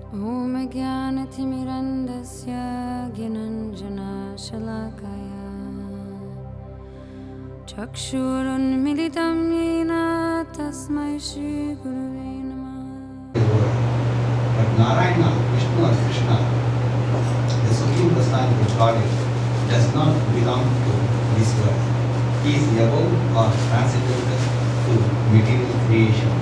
ॐ ज्ञानतिमिरन्दस्य ज्ञानञ्जनशलाकया चक्षुरुन्मिलितं येन तस्मै श्रीगुरवे नमः. But Narayana, Vishnu or Krishna, the Supreme Personality of Godhead, does not belong to this world. He is above or transcendental to material creation.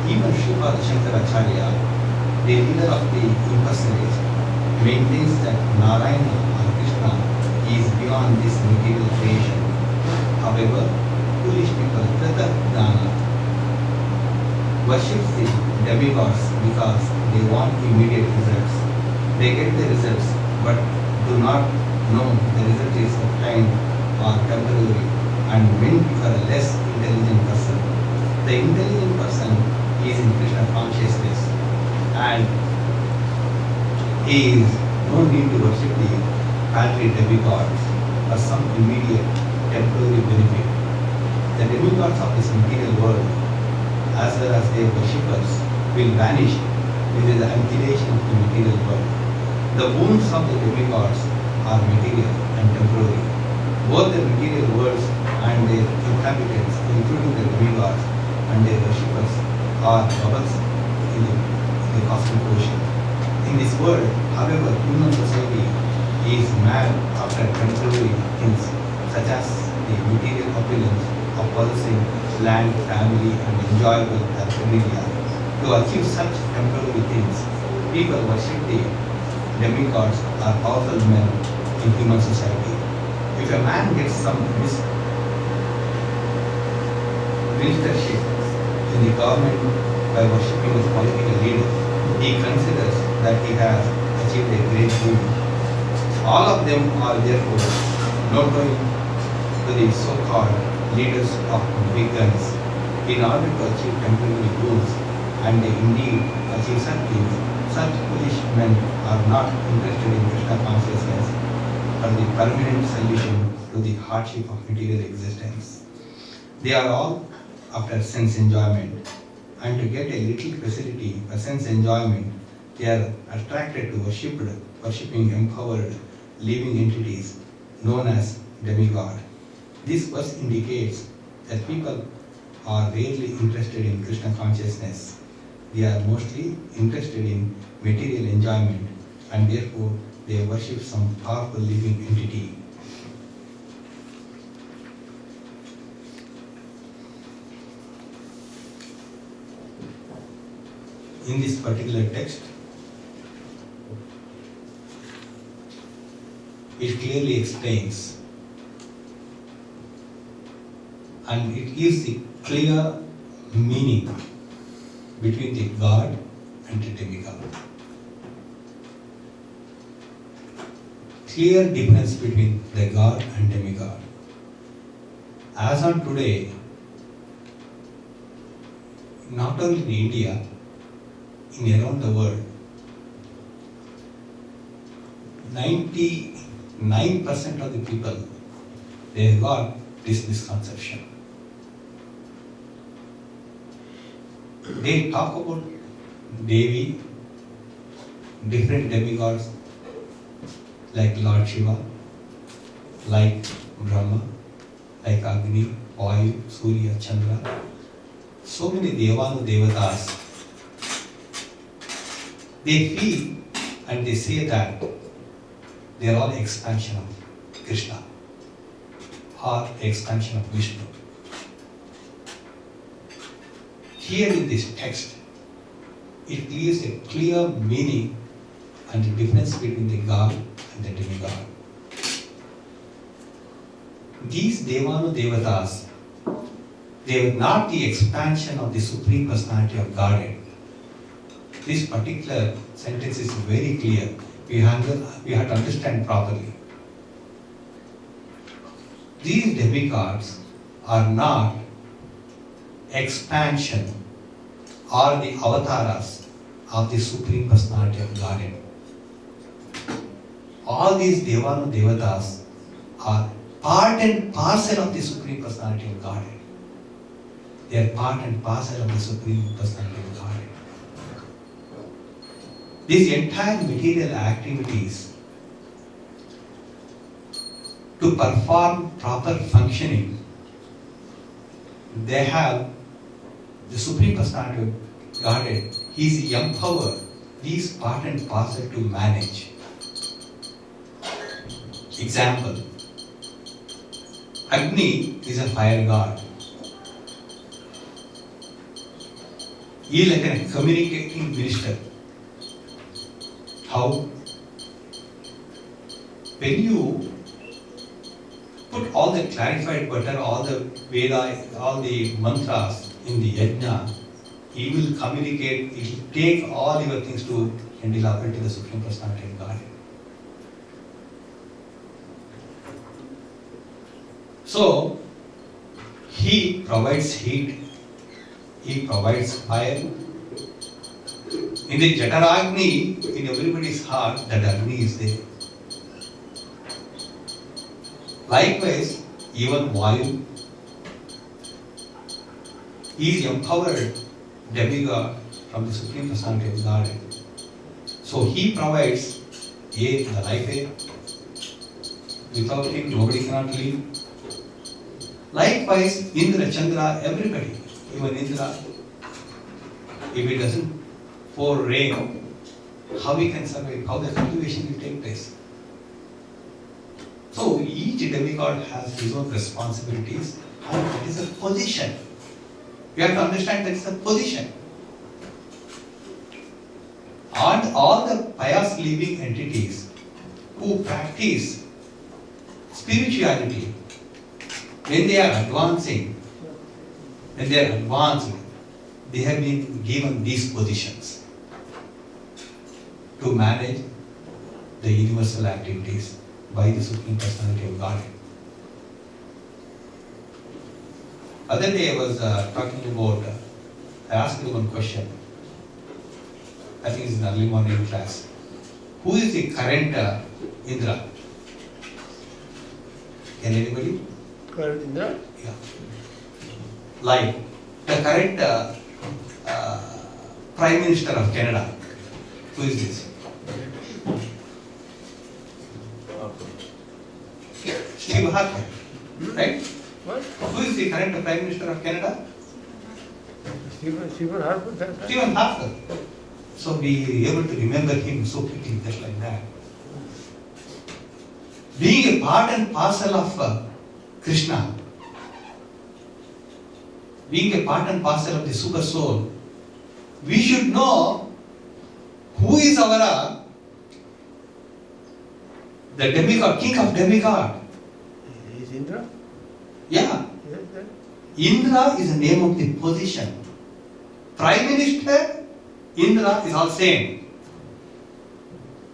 Even Sripad Shankaracharya, the leader of the impersonage, maintains that Narayana or Krishna is beyond this material creation. However, foolish people, Pratadana, worship the demigods because they want immediate results. They get the results but do not know the result is obtained or temporary and meant for a less intelligent person. The intelligent person is in Krishna consciousness and he is no need to worship the paltry demigods for some immediate temporary benefit. The demigods of this material world as well as their worshippers will vanish within the annihilation of the material world. The wounds of the demigods are material and temporary. Both the material worlds and their inhabitants, including the demigods and their worshippers, are bubbles in the cosmic ocean. In this world, however, human society is mad after temporary things such as the material opulence of possessing land, family, and enjoyable paraphernalia. To achieve such temporary things, people worship the demigods or powerful men in human society. If a man gets some ministership in the government by worshipping his political leader, he considers that he has achieved a great boon. All of them are therefore notable to the so-called leaders of big guns in order to achieve temporary goals, and they indeed achieve such things. Such foolish men are not interested in Krishna consciousness or the permanent solution to the hardship of material existence. They are all after sense enjoyment, and to get a little facility for sense enjoyment, they are attracted to worshipping empowered living entities known as demigod. This verse indicates that people are rarely interested in Krishna consciousness. They are mostly interested in material enjoyment and therefore they worship some powerful living entity. In this particular text, it clearly explains and it gives the clear meaning between the God and the demigod. Clear difference between the God and demigod. As on today, not only in India, in around the world, 99% of the people, they have got this misconception. They talk about Devi, different demigods like Lord Shiva, like Brahma, like Agni, Vayu, Surya, Chandra. So many Devanu Devatas. They feel and they say that they are all expansion of Krishna or expansion of Vishnu. Here in this text, it gives a clear meaning and the difference between the God and the demigod. These Devanu Devatas, they are not the expansion of the Supreme Personality of Godhead. This particular sentence is very clear. We have to understand properly. These demigods are not expansion or the avatars of the Supreme Personality of Godhead. All these Devanu Devatas are part and parcel of the Supreme Personality of Godhead. They are part and parcel of the Supreme Personality of Godhead. These entire material activities to perform proper functioning, they have the Supreme Personality of Godhead. He is empowered. He is part and parcel to manage. Example, Agni is a fire god. He is like a communicating minister. How? When you put all the clarified butter, all the Veda, all the mantras in the yajna, he will communicate, he will take all your things to and deliver to the Supreme Personality of Godhead. So, he provides heat, he provides fire. In the Jataragni, in everybody's heart, that Agni is there. Likewise, even Vayu, he is empowered demigod from the Supreme Personality of Godhead. So he provides the life air. Without him, nobody cannot live. Likewise, Indra, Chandra, everybody, even Indra, if it doesn't pour rain, how we can survive, how the cultivation will take place. So each demigod has his own responsibilities, and it is a position. You have to understand that it's a position. And all the pious living entities who practice spirituality, when they are advancing, they have been given these positions to manage the universal activities by the Supreme Personality of Godhead. Other day I was talking about, I asked you one question. I think it's in early morning class. Who is the current Indra? Can anybody? Current Indra? Yeah. Like the current Prime Minister of Canada. Who is this? Steve Harper, right? What? Who is the current Prime Minister of Canada? Stephen Harper? Stephen Harper. So we are able to remember him so quickly, just like that. Being a part and parcel of Krishna, being a part and parcel of the Super Soul, we should know who is our the demigod, king of demigod. He is Indra? Yeah. Yes, that. Indra is the name of the position. Prime Minister, Indra is all same.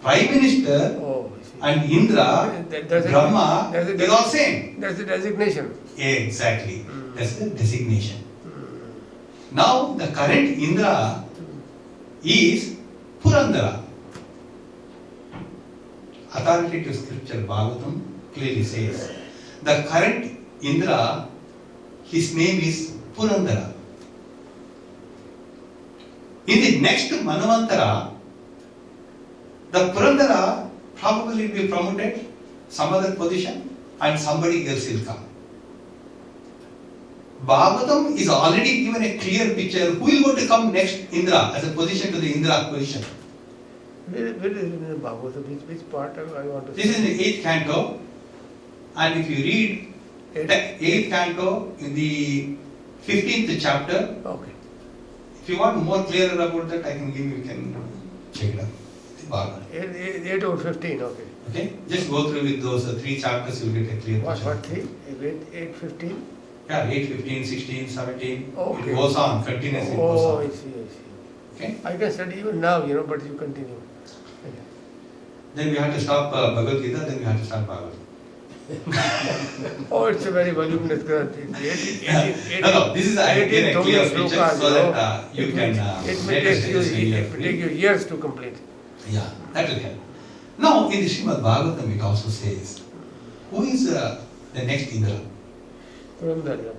Prime Minister Oh, I see. and Indra, Brahma is all same. That's the designation. Exactly. That's the designation. Now the current Indra is Purandara. Authoritative scripture Bhagavatam clearly says the current Indra, his name is Purandara. In the next Manvantara, the Purandara probably will be promoted some other position and somebody else will come. Bhagavatam is already given a clear picture who is going to come next Indra as a position to the Indra position. Where is it in the Bhagavatam? Which part I want to This is in the 8th canto, and if you read the 8th canto in the 15th chapter, Okay. if you want more clearer about that, I can give you can check it out. The Bhagavatam. 8 or 15, okay. Okay? Just go through with those 3 chapters, you will get a clear picture. What 3? 8, 15? Yeah, 8, 15, 16, 17. Okay. It goes on, continuously it goes Oh, on. I see. Okay? I can study even now, but you continue. Okay. Then we have to stop Bhagavad Gita, then we have to start Bhagavad. Oh, it's a very voluminous Granth. No, this is again a clear picture so that you can It may take you years to complete. Yeah, that will help. Now, in the Srimad Bhagavatam, it also says, who is the next Indra? Purandara.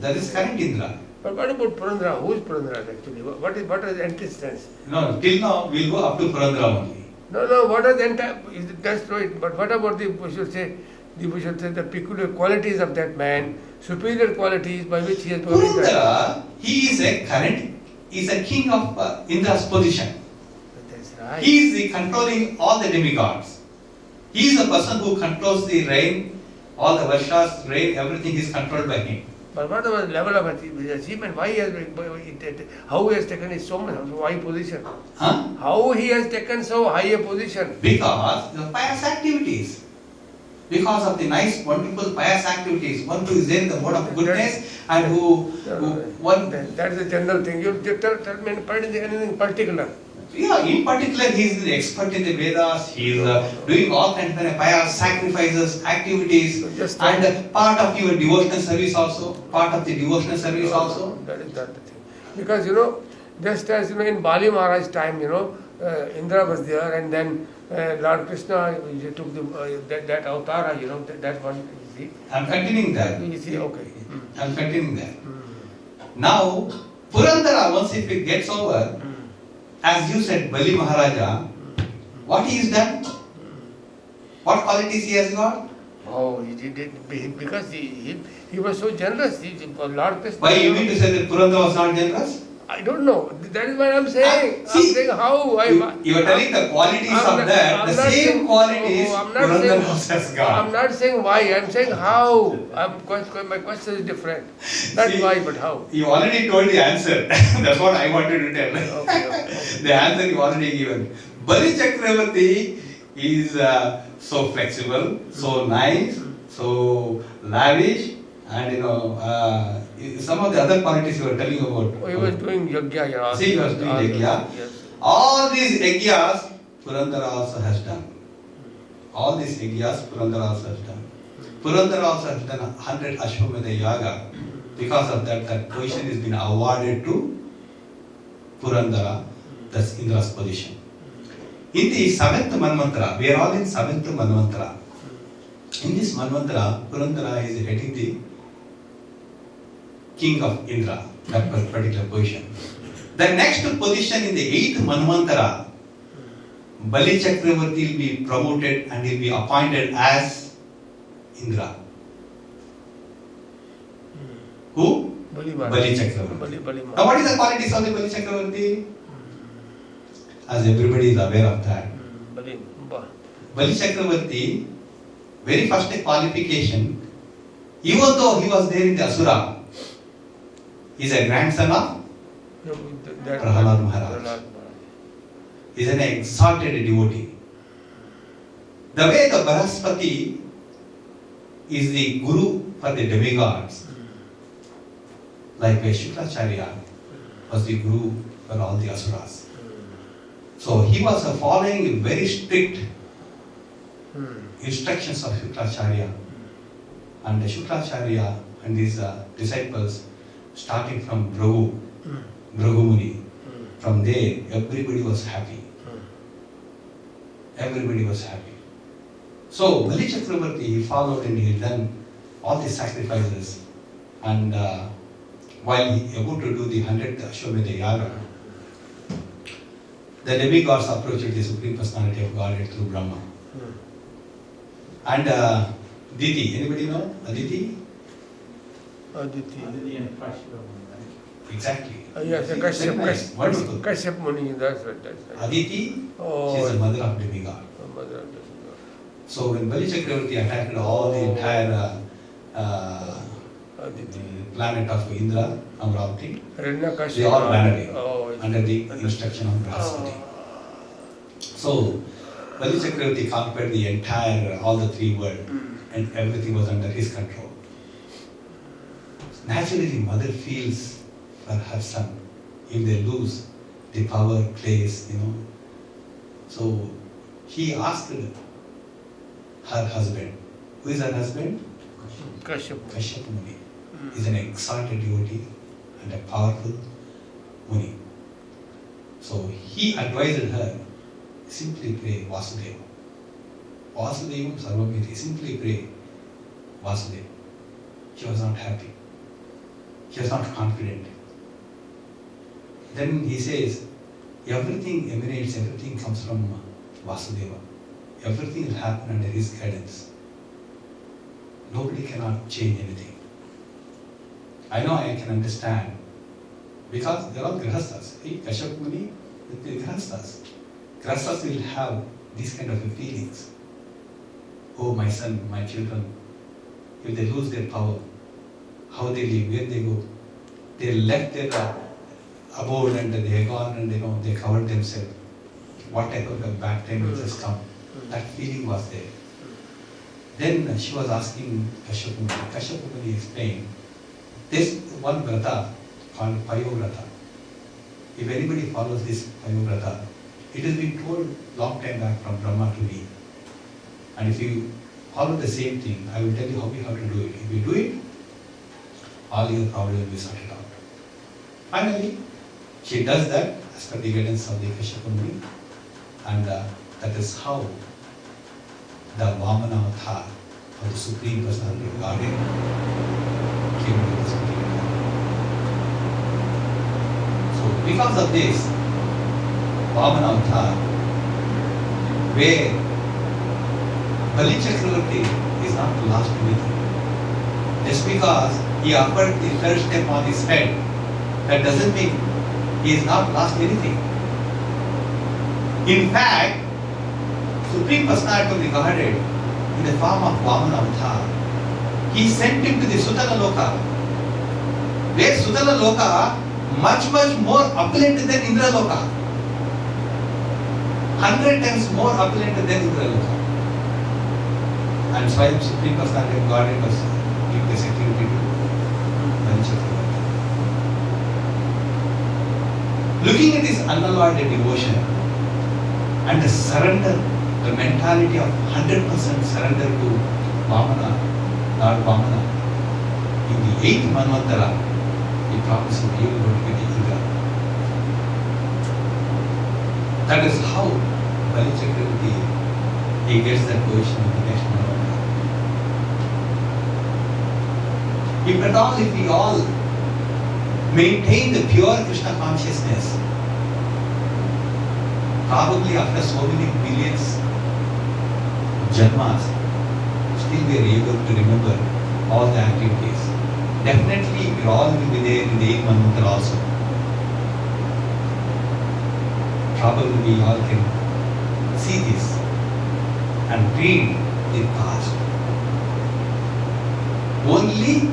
That is current Indra. But what about Purandara? Who is Purandara actually? What is the existence? No, till now we'll go up to Purandara only. No, what are the entire, that's right, but what about we should say the peculiar qualities of that man, superior qualities by which he has become. Purandara, he is a current, is a king of Indra's position. That's right. He is the controlling all the demigods. He is the person who controls the rain, all the Varshas, rain, everything is controlled by him. But what about the level of achievement? Why he has, how he has taken so high position? Huh? How he has taken so high a position? Because the pious activities. Because of the nice, wonderful pious activities. One who is there in the mode of goodness and who That is a general thing. You tell me anything particular. Yeah, in particular, he is the expert in the Vedas. He is doing all kinds of pious sacrifices, activities, and part of your devotional service also. Part of the devotional service also. That is not the thing. Because just as in Bali Maharaj's time, Indra was there, and then Lord Krishna took that avtara, that one. You see. I am continuing that. You see, okay. I am continuing that. Now, Purandara, once if it gets over. As you said, Bali Maharaja, what he has done? What qualities he has got? Oh, he did because he was so generous. Lord Krishna. Why you mean to say that Purandara was not generous? I don't know. That is what I'm saying. See, I'm saying how. You are telling the qualities of that, the same qualities Purandara has got. I'm not saying why. I'm saying how. My question is different. Not See, why, but how. You already told the answer. That's what I wanted to tell. Okay. The answer you already given. Bali Chakravarti is so flexible, so nice, so lavish, and some of the other qualities you were telling about. Oh, he was doing yajna. See, he was doing yajna. Yes. All these yajnas Purandara also has done. All these yajnas Purandara also has done. Purandara also has done 100 Ashwamedha Yaga. Because of that position has been awarded to Purandara, that's Indra's position. In the 7th Manvantara, we are all in 7th Manvantara. In this Manvantara, Purandara is heading the king of Indra, that particular position. The next position in the 8th Manvantara, Bali Chakravarti will be promoted and will be appointed as Indra. Who? Bali Chakravarti. Now what is the qualities of the Bali Chakravarti? As everybody is aware of that. Bali Chakravarti, very first qualification, even though he was there in the Asura, he is a grandson of Prahalad Maharaj. He is an exalted devotee. The way the Baraspati is the guru for the demigods, like Shukracharya was the guru for all the Asuras. So he was following very strict instructions of Shukracharya. And the Shukracharya and his disciples, starting from Bhrigu Muni, from there everybody was happy. Everybody was happy. So Bali Chakravarti, he followed and he had done all the sacrifices. And while he about to do the 100th Ashwamedha Yaga, the demigods approached the Supreme Personality of Godhead through Brahma. And Aditi, anybody know Aditi? Aditi and Exactly. Yes, Kashyap Muni, that's right. Aditi, she is the mother of demigod. So when Bali Chakravarti attacked all the entire planet of Indra, Amravati, they all ran away under the instruction of Brahaspati. So Bali Chakravarti conquered the entire, all the 3 worlds, and everything was under his control. Naturally, the mother feels for her son. If they lose, the power plays, So he asked her husband. Who is her husband? Kashyap Muni. He is an exalted devotee and a powerful Muni. So he advised her, simply pray Vasudeva. Vasudevam Sarvamiti. Simply pray Vasudeva. She was not happy. He was not confident. Then he says, everything emanates, everything comes from Vasudeva. Everything will happen under his guidance. Nobody cannot change anything. I know I can understand because they are all grihasthas. Kashyap Muni, they are grihasthas. Grihasthas will have these kind of feelings. Oh, my son, my children, if they lose their power, how they live, where they go. They left their abode and they have gone and they covered themselves. What type of a bad time which has come? That feeling was there. Then she was asking Kashyap Muni. Kashyap Muni explained, this one vrata called Payovrata. If anybody follows this Payovrata, it has been told long time back from Brahma to me. And if you follow the same thing, I will tell you how you have to do it. If you do it, all your problems will be sorted out. Finally, she does that as per the guidance of the Kashyap Muni, and that is how the Vamana avatar of the Supreme Personality of Godhead came to this particular. So, because of this, Vamana avatar, where Bali Chakravarti is not lost anything. Just because he offered the third step on his head, that doesn't mean he is not lost anything. In fact, Supreme Personality of the Godhead, in the form of Vamana avatar, he sent him to the Sutala Loka, where Sutala Loka much more opulent than Indra Loka, 100 times more opulent than Indra Loka. And Swayam Supreme Personality of Godhead was giving the security to Bali Chakravarti. Looking at his unalloyed devotion and the surrender, the mentality of 100% surrender to Vamana, Lord Vamana, in the 8th Manvantara, he promised him you will go to get Indra. That is how Bali Chakravarti, he gets that position in the next Manvantara. If at all, if we all maintain the pure Krishna consciousness, probably after so many billions janmas, still we are able to remember all the activities. Definitely, we all will be there in the 8th Manvantara also. Probably we all can see this and read the past. Only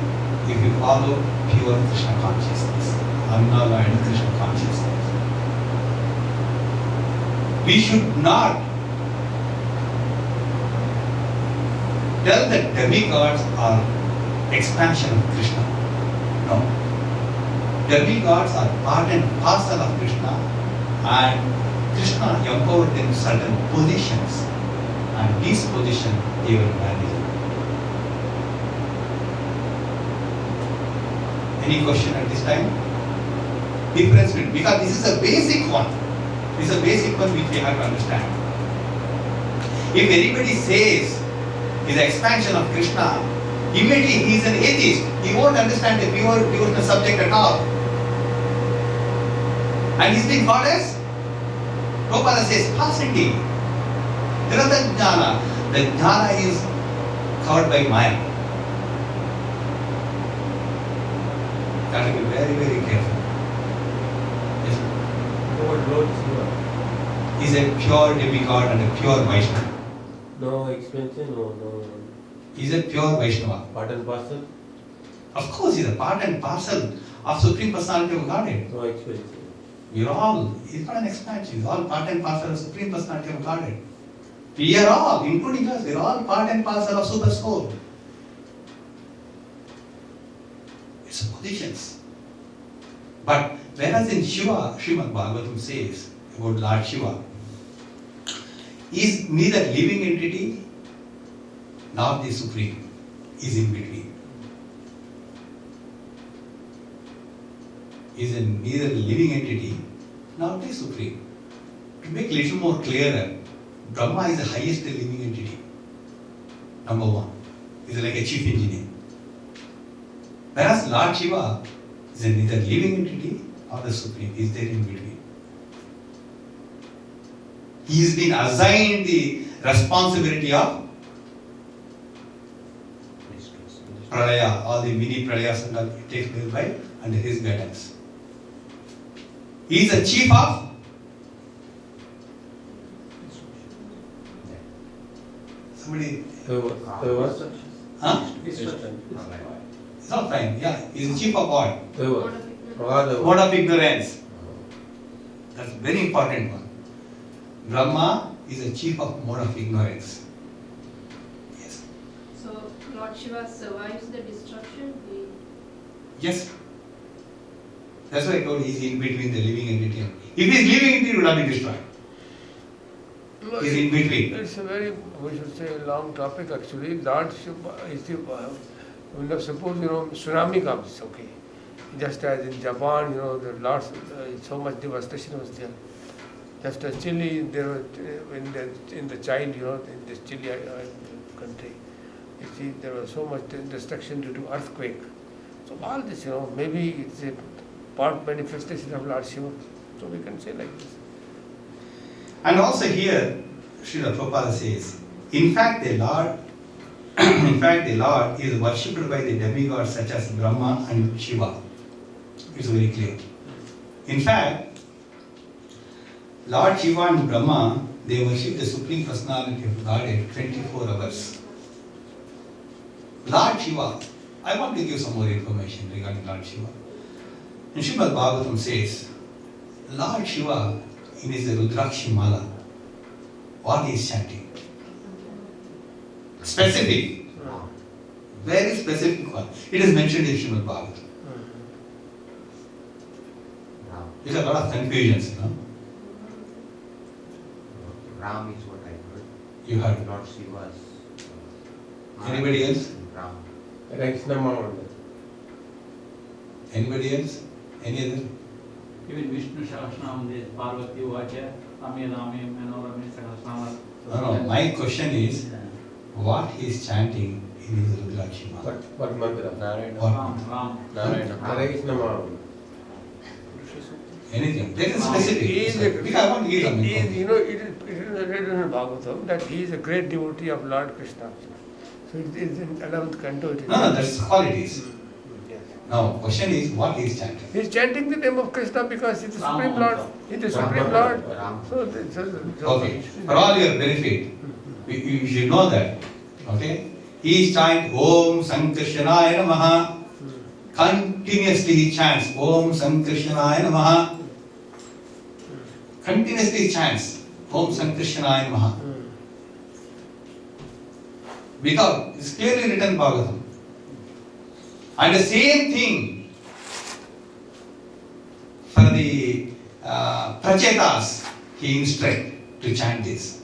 if you follow pure Krishna consciousness, unalloyed Krishna consciousness. We should not tell that demigods are expansion of Krishna. No. Demigods are part and parcel of Krishna, and Krishna empowered them certain positions, and these positions they were managing. Any question at this time? Difference between, because this is a basic one. This is a basic one which we have to understand. If anybody says is the expansion of Krishna, immediately he is an atheist. He won't understand the pure subject at all. And he's being goddess. Prabhupada says paucity. Nirata jnana. The jnana is covered by Maya. Got to be very careful. Yes. Lord Shiva. He's a pure demigod and a pure Vaishnava. No expansion, no. He's a pure Vaishnava. Part and parcel? Of course, he's a part and parcel of Supreme Personality of Godhead. No expansion. We're all, he's not an expansion, he's all part and parcel of Supreme Personality of Godhead. We are all, including us, we're all part and parcel of Super Soul. It's positions. But whereas in Shiva, Srimad Bhagavatam says about Lord Shiva, is neither living entity nor the Supreme, is in between. Is neither the living entity nor the Supreme. To make little more clearer, Brahma is the highest living entity. Number one. Is like a chief engineer. Whereas Lord Shiva is neither living entity or the Supreme. He is there in between. He has been assigned the responsibility of Pralaya, all the mini Pralayas and all, it takes place by under his guidance. He is the chief of somebody. Huh? It's not fine. Yeah, he is the chief of what? Mode of ignorance. That's a very important one. Brahma is the chief of mode of ignorance. Yes. So Lord Shiva survives the destruction? Yes. That's why I told you he is in between the living entity. If he is living entity, it would have been destroyed. No, He is in between. It's a very, we should say, long topic actually. Lord Shiva is the, suppose, tsunami comes, okay. Just as in Japan, the lots, so much devastation was there. Just as Chile, there was, in the child, in this Chile country, you see, there was so much destruction due to earthquake. So all this, maybe it's a part manifestation of Lord Shiva. So we can say like this. And also here, Srila Prabhupada says, in fact the Lord is worshipped by the demigods such as Brahma and Shiva. It's very clear. In fact, Lord Shiva and Brahma, they worship the Supreme Personality of Godhead 24 hours. Lord Shiva, I want to give some more information regarding Lord Shiva. And Srimad Bhagavatam says, Lord Shiva in his Rudrakshi Mala, what he is chanting? Specific. Very specific one. It is mentioned in Srimad Bhagavatam. There's a lot of confusions, Ram is what I heard. You heard. Lord Shiva's. Anybody else? Ram. Anybody else? Any other? Even Vishnu Sahasranam, there is Parvati Vacha, Ame Rame, Manorame Sahasranam. No. My question is, what he is chanting in his Rudrakshi Mala? What mantra? What? Ram. Anything. That is specific. Because I want to give some It information. is written in Bhagavatam that he is a great devotee of Lord Krishna. So it is in 11th canto. No, that's qualities. Yes. Now, question is, what he is chanting? He is chanting the name of Krishna because he is the Supreme Lord. He is the Supreme Lord. So Okay. For all your benefit, you should know that. Okay? He is chanting Om Sankarshanaya Namaha. Continuously he chants Om Sankarshanaya Namaha. Continuously chants Om Sankarshanaya Namaha. Because it's clearly written in Bhagavatam. And the same thing for the Prachetas, he instructed to chant this.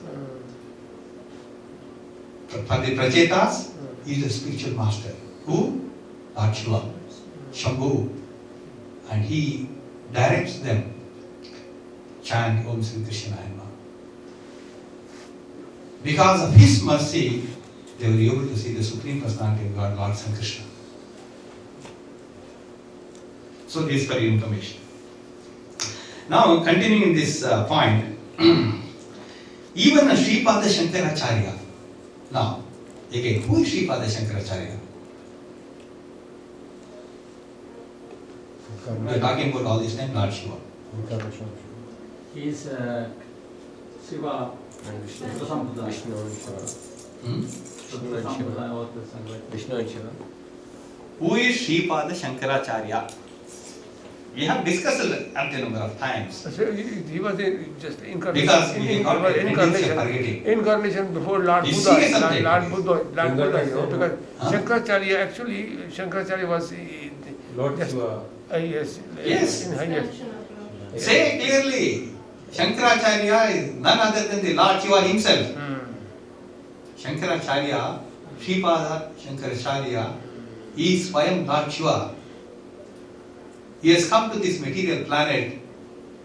For the Prachetas, he is a spiritual master. Who? Lord Shiva, Shambhu. And he directs them chant Om Sri Krishna Namaha. Because of his mercy, they were able to see the Supreme Personality of God, Lord Sankrishna. So this is for your information. Now, continuing this point, even Sripada Shankaracharya. Now, again, who is Sripada Shankaracharya? We are talking about all this time, Lord Shiva. He is Shiva Sampradaya. Vishnu and Shiva. Sampradaya of the Sangha. Vishnu and Shiva. Who is Sripada Shankaracharya? We have discussed it at a number of times. So he was just incarnation. Because we got a tendency of forgetting. Incarnation before Lord You Buddha. see something? Lord Buddha, because Huh? Shankaracharya was Lord just, Shiva. yes. Yes. Extension of Lord. Say clearly, Shankaracharya is none other than the Lord Shiva himself. Shankaracharya, Sripada Shankaracharya, is Swayam Lord Shiva. He has come to this material planet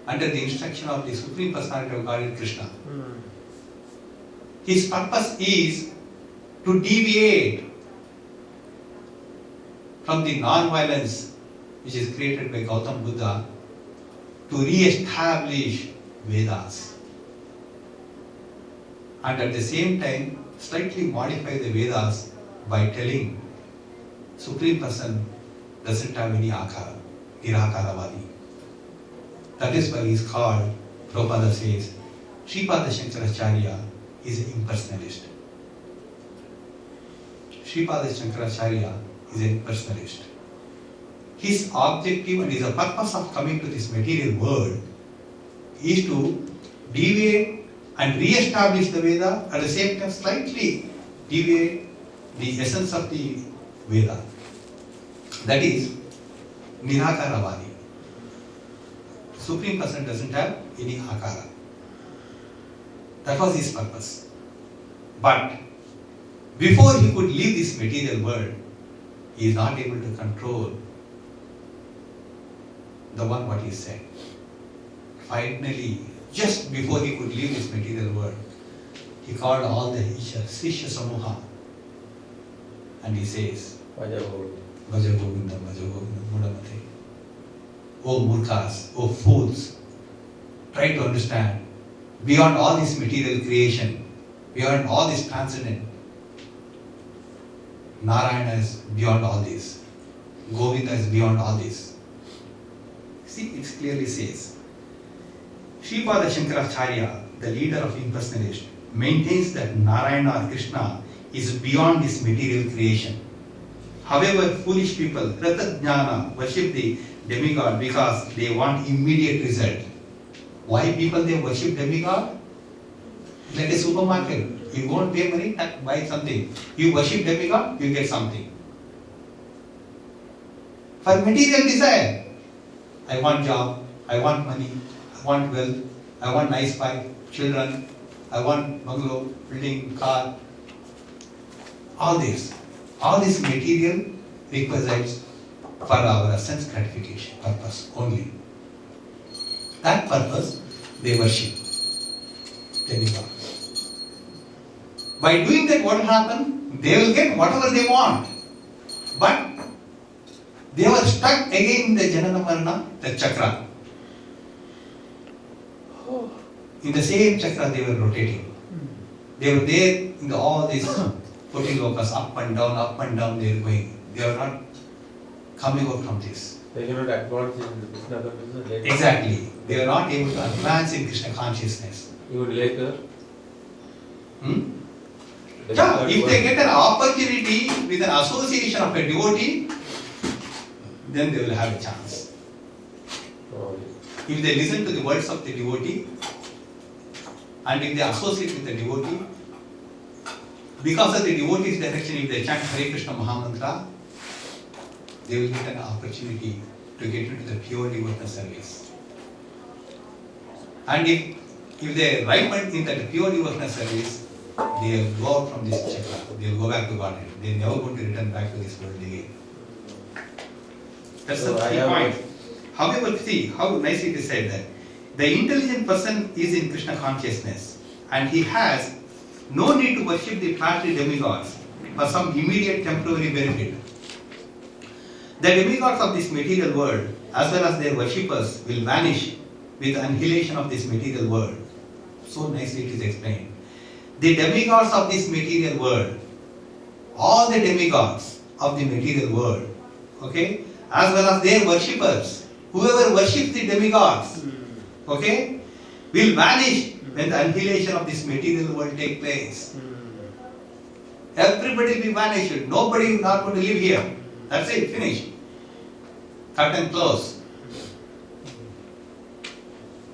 under the instruction of the Supreme Personality of Godhead Krishna. His purpose is to deviate from the non-violence which is created by Gautam Buddha to re-establish Vedas. And at the same time, slightly modify the Vedas by telling Supreme Person doesn't have any akara, Nirakaravadi. That is why he is called, Prabhupada says, Sripada Shankaracharya is an impersonalist. Sripada Shankaracharya is an impersonalist. His objective and his purpose of coming to this material world is to deviate and re-establish the Veda, at the same time slightly deviate the essence of the Veda. That is Nirakaravadi. Supreme Person doesn't have any akara. That was his purpose. But before he could leave this material world, he is not able to control the one what he said. Finally, just before he could leave this material world, he called all the Sishya Samuha and he says, Vaja Govinda. Bhaja Govinda, Bhaja Govinda, Mudamate. O Murkhas, O fools, try to understand, beyond all this material creation, beyond all this transcendent, Narayana is beyond all this. Govinda is beyond all this. See, it clearly says, Sripada Shankaracharya, the leader of impersonalists, maintains that Narayana or Krishna is beyond this material creation. However, foolish people, Rata Jnana, worship the demigod because they want immediate result. Why people they worship demigod? Like a supermarket. You won't pay money, buy something. You worship demigod, you get something. For material desire, I want job, I want money, I want wealth, I want nice wife, children, I want bungalow, building, car. All this material requisites for our sense gratification purpose only. That purpose they worship demigods. By doing that, what will happen? They will get whatever they want. But they were stuck again in the Janana Marana, the chakra. In the same chakra they were rotating. They were there in all these 14 lokas, up and down they were going. They are not coming out from this. They cannot advance in Krishna consciousness. Exactly. They are not able to advance in Krishna consciousness. Even later. Yeah, if they get an opportunity with an association of a devotee, then they will have a chance. Oh, If they listen to the words of the devotee, and if they associate with the devotee, because of the devotee's direction, if they chant Hare Krishna Mahamantra, they will get an opportunity to get into the pure devotional service. And if they ripen in that pure devotional service, they will go out from this chakra, they will go back to Godhead. They are never going to return back to this world again. That's the key point. However, see how nicely it is said that the intelligent person is in Krishna consciousness and he has no need to worship the planetary demigods for some immediate temporary benefit. The demigods of this material world as well as their worshippers will vanish with the annihilation of this material world. So nicely it is explained. The demigods of this material world, all the demigods of the material world, okay, as well as their worshippers, whoever worships the demigods, okay, will vanish when the annihilation of this material world take place. Everybody will be vanished. Nobody is not going to live here. That's it, finished. Cut and close.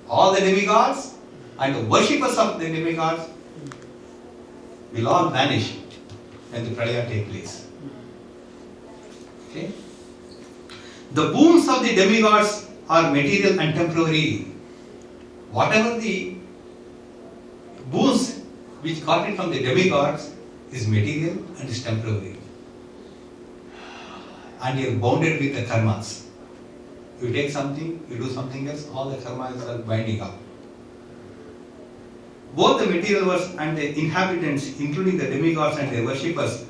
All the demigods and the worshippers of the demigods will all vanish when the pralaya take place. Okay? The boons of the demigods are material and temporary. Whatever the boons which got it from the demigods is material and is temporary. And you are bounded with the karmas. You take something, you do something else, all the karmas are binding up. Both the material worlds and the inhabitants, including the demigods and their worshippers,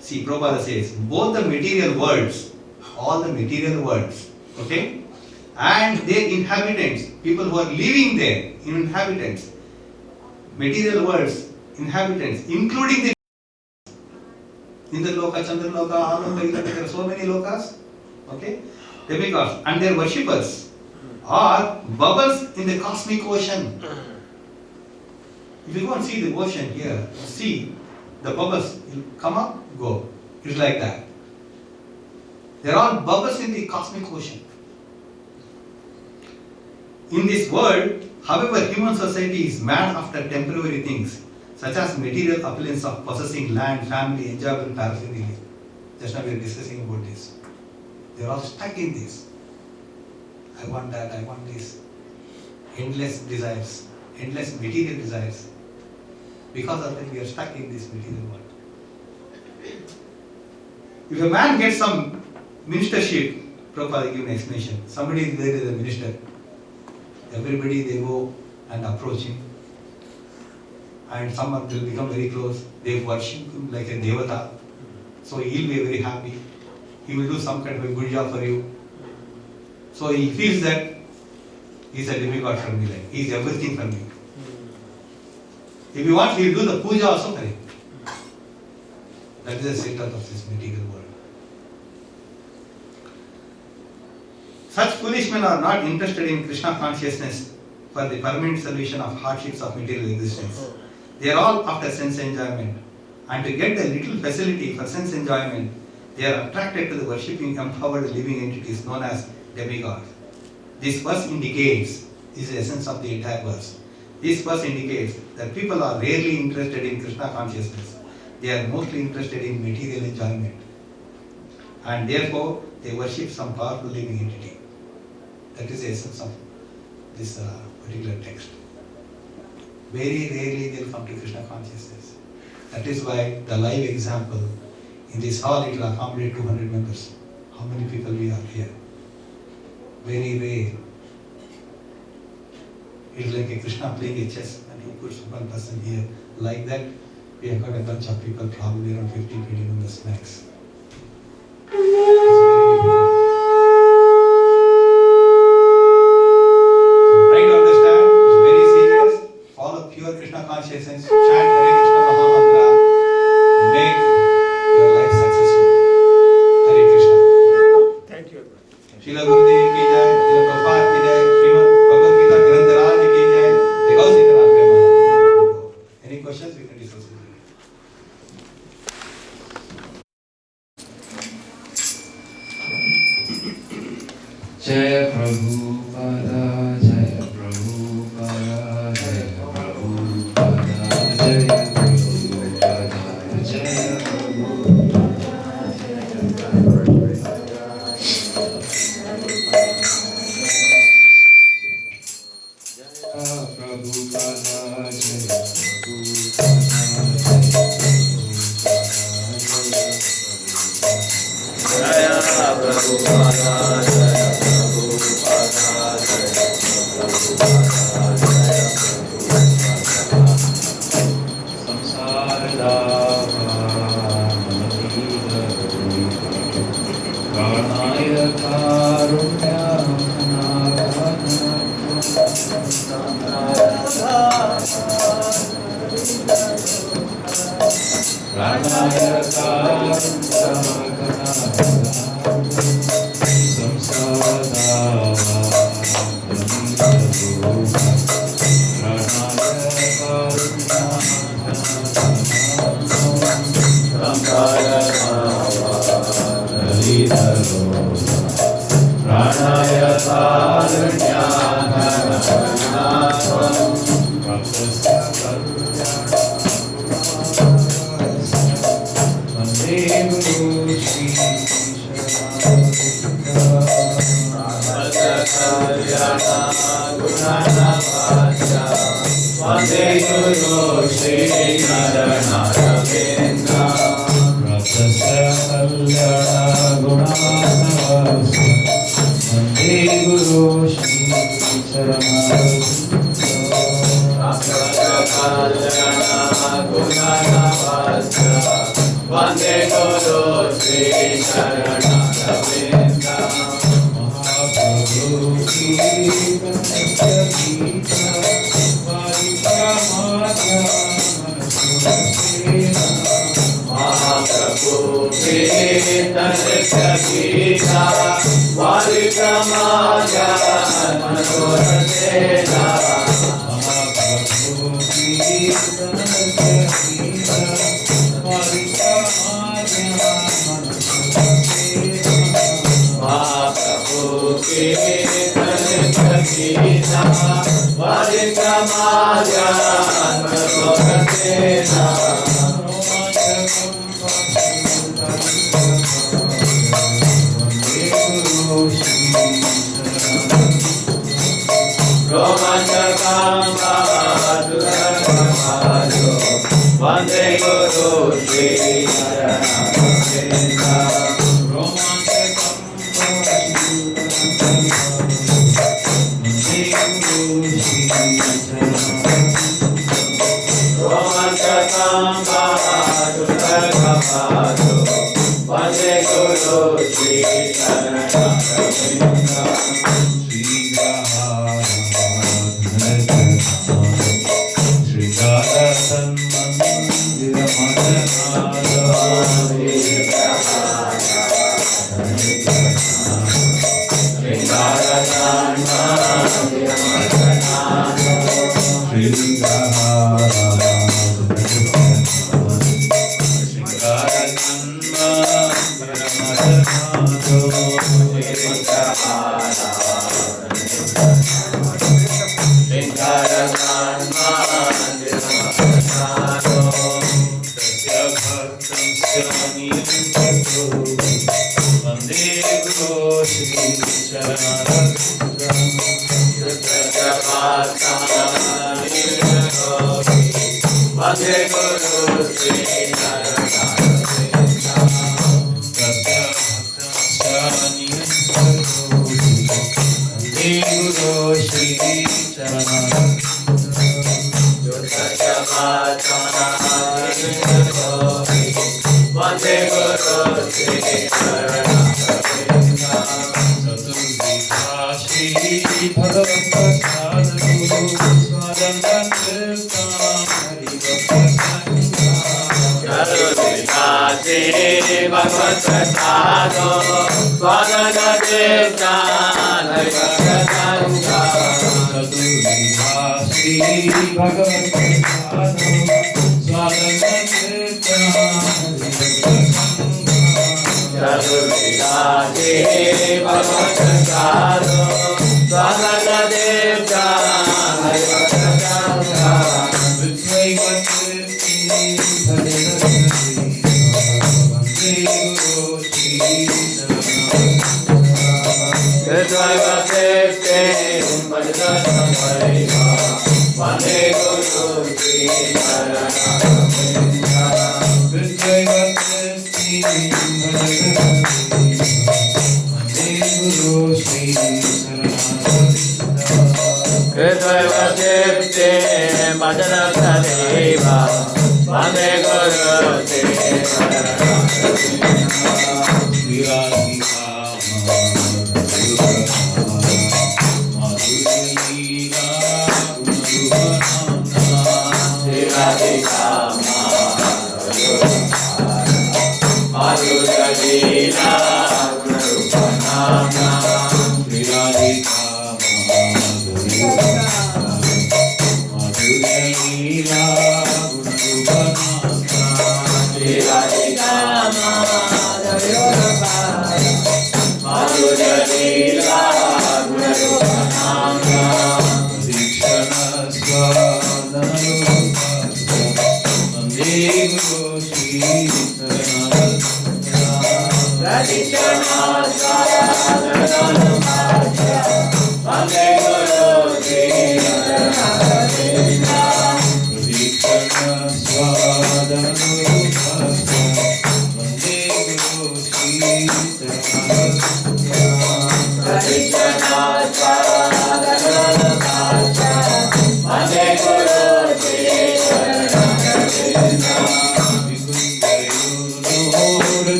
see, Prabhupada says, both the material worlds all the material worlds, okay? And their inhabitants, people who are living there, inhabitants, material worlds, inhabitants, including the Indraloka, Chandraloka, Aloka, there are so many lokas, okay? Demigods and their worshippers are bubbles in the cosmic ocean. If you go and see the ocean here, see the bubbles will come up, go. It's like that. They are all bubbles in the cosmic ocean. In this world, however, human society is mad after temporary things, such as material opulence of possessing land, family, enjoyable paraphernalia. Just now we are discussing about this. They are all stuck in this. I want that, I want this. Endless desires, endless material desires. Because of that, we are stuck in this material world. If a man gets some ministership, Prabhupada give an explanation. Somebody is there as a minister. Everybody they go and approach him. And someone will become very close. They worship him like a devata. So he will be very happy. He will do some kind of a good job for you. So he feels that he is a demigod for me, like he is everything for me. If you want, he will do the puja also for him. That is the state of this material world. Such foolish men are not interested in Krishna consciousness for the permanent solution of hardships of material existence. They are all after sense enjoyment. And to get the little facility for sense enjoyment, they are attracted to the worshipping empowered living entities known as demigods. This verse indicates, this is the essence of the entire verse. This verse indicates that people are rarely interested in Krishna consciousness. They are mostly interested in material enjoyment. And therefore, they worship some powerful living entity. That is the essence of this particular text. Very rarely they will come to Krishna consciousness. That is why the live example, in this hall it will accommodate 200 members. How many people we are here? Very rare. It is like a Krishna playing a chess and he puts one person here. Like that, we have got a bunch of people, probably around 15-20 members max. It's very difficult. So try to understand, it's very serious. Follow pure Krishna consciousness, chant Hare Krishna Maha Mantra, make your life successful. Hare Krishna. Thank you. Srila Gurudev ki jai, Srila Prabhupada ki jai, Srimad Bhagavad Gita Granth Raj ki jai, Jai Sitaram Prema. Any questions we can discuss with you. Jai Prabhupada, Jai Prabhupada, Jai Prabhupada, Jai Prabhupada, Jai Vande Guru Sri Sharanagami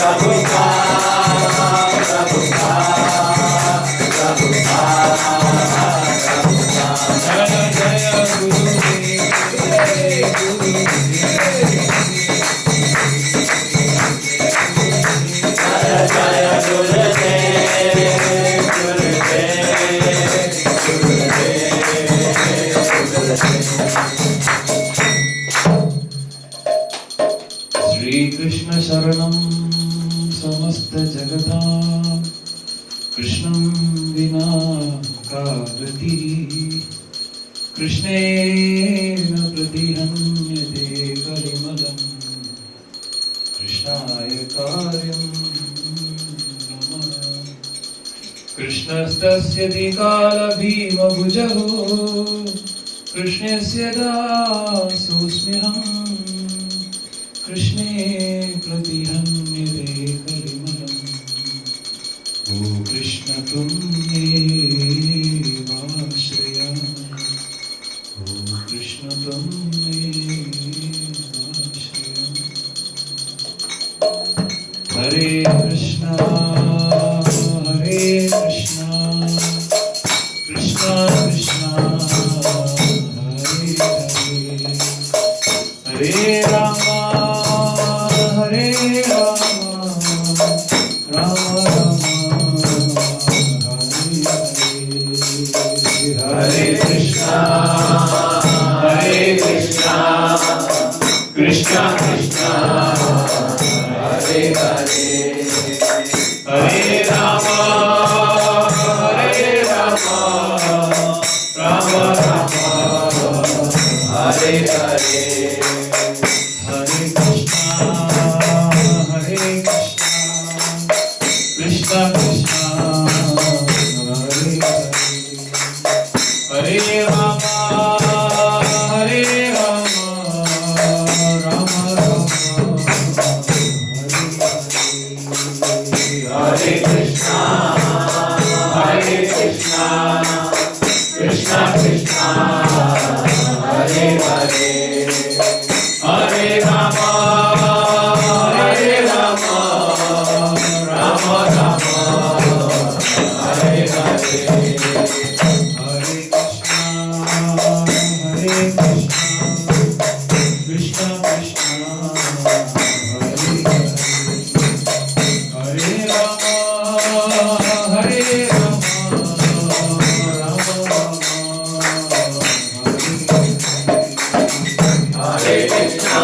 Prabhupada, Prabhupada, Prabhupada. कृष्णं समस्तजगतां कृष्णं विना का गतिः कृष्णेन प्रतिहन्यते कलिमलं कृष्णाय कार्यं नमः कृष्णस्तस्य कालभीमभुजः कृष्णस्य दासोऽस्म्यहं कृष्णे प्रतिहन्यते कलिमलम् ओ कृष्ण तुम मेवाश्रयामि ओ कृष्ण तुम मेवाश्रयामि हरे कृष्णा कृष्णा कृष्णा हरे हरे हरे रामा राम राम हरे कृष्णा कृष्णा कृष्णा हरे हरे हरे राम राम राम हरे हरे हरे कृष्णा कृष्णा कृष्णा हरे हरे हरे राम राम राम हरे कृष्णा कृष्णा कृष्णा हरे हरे हरे राम राम राम हरे हरे हरे कृष्णा कृष्णा हरे हरे हरे राम हरे कृष्णा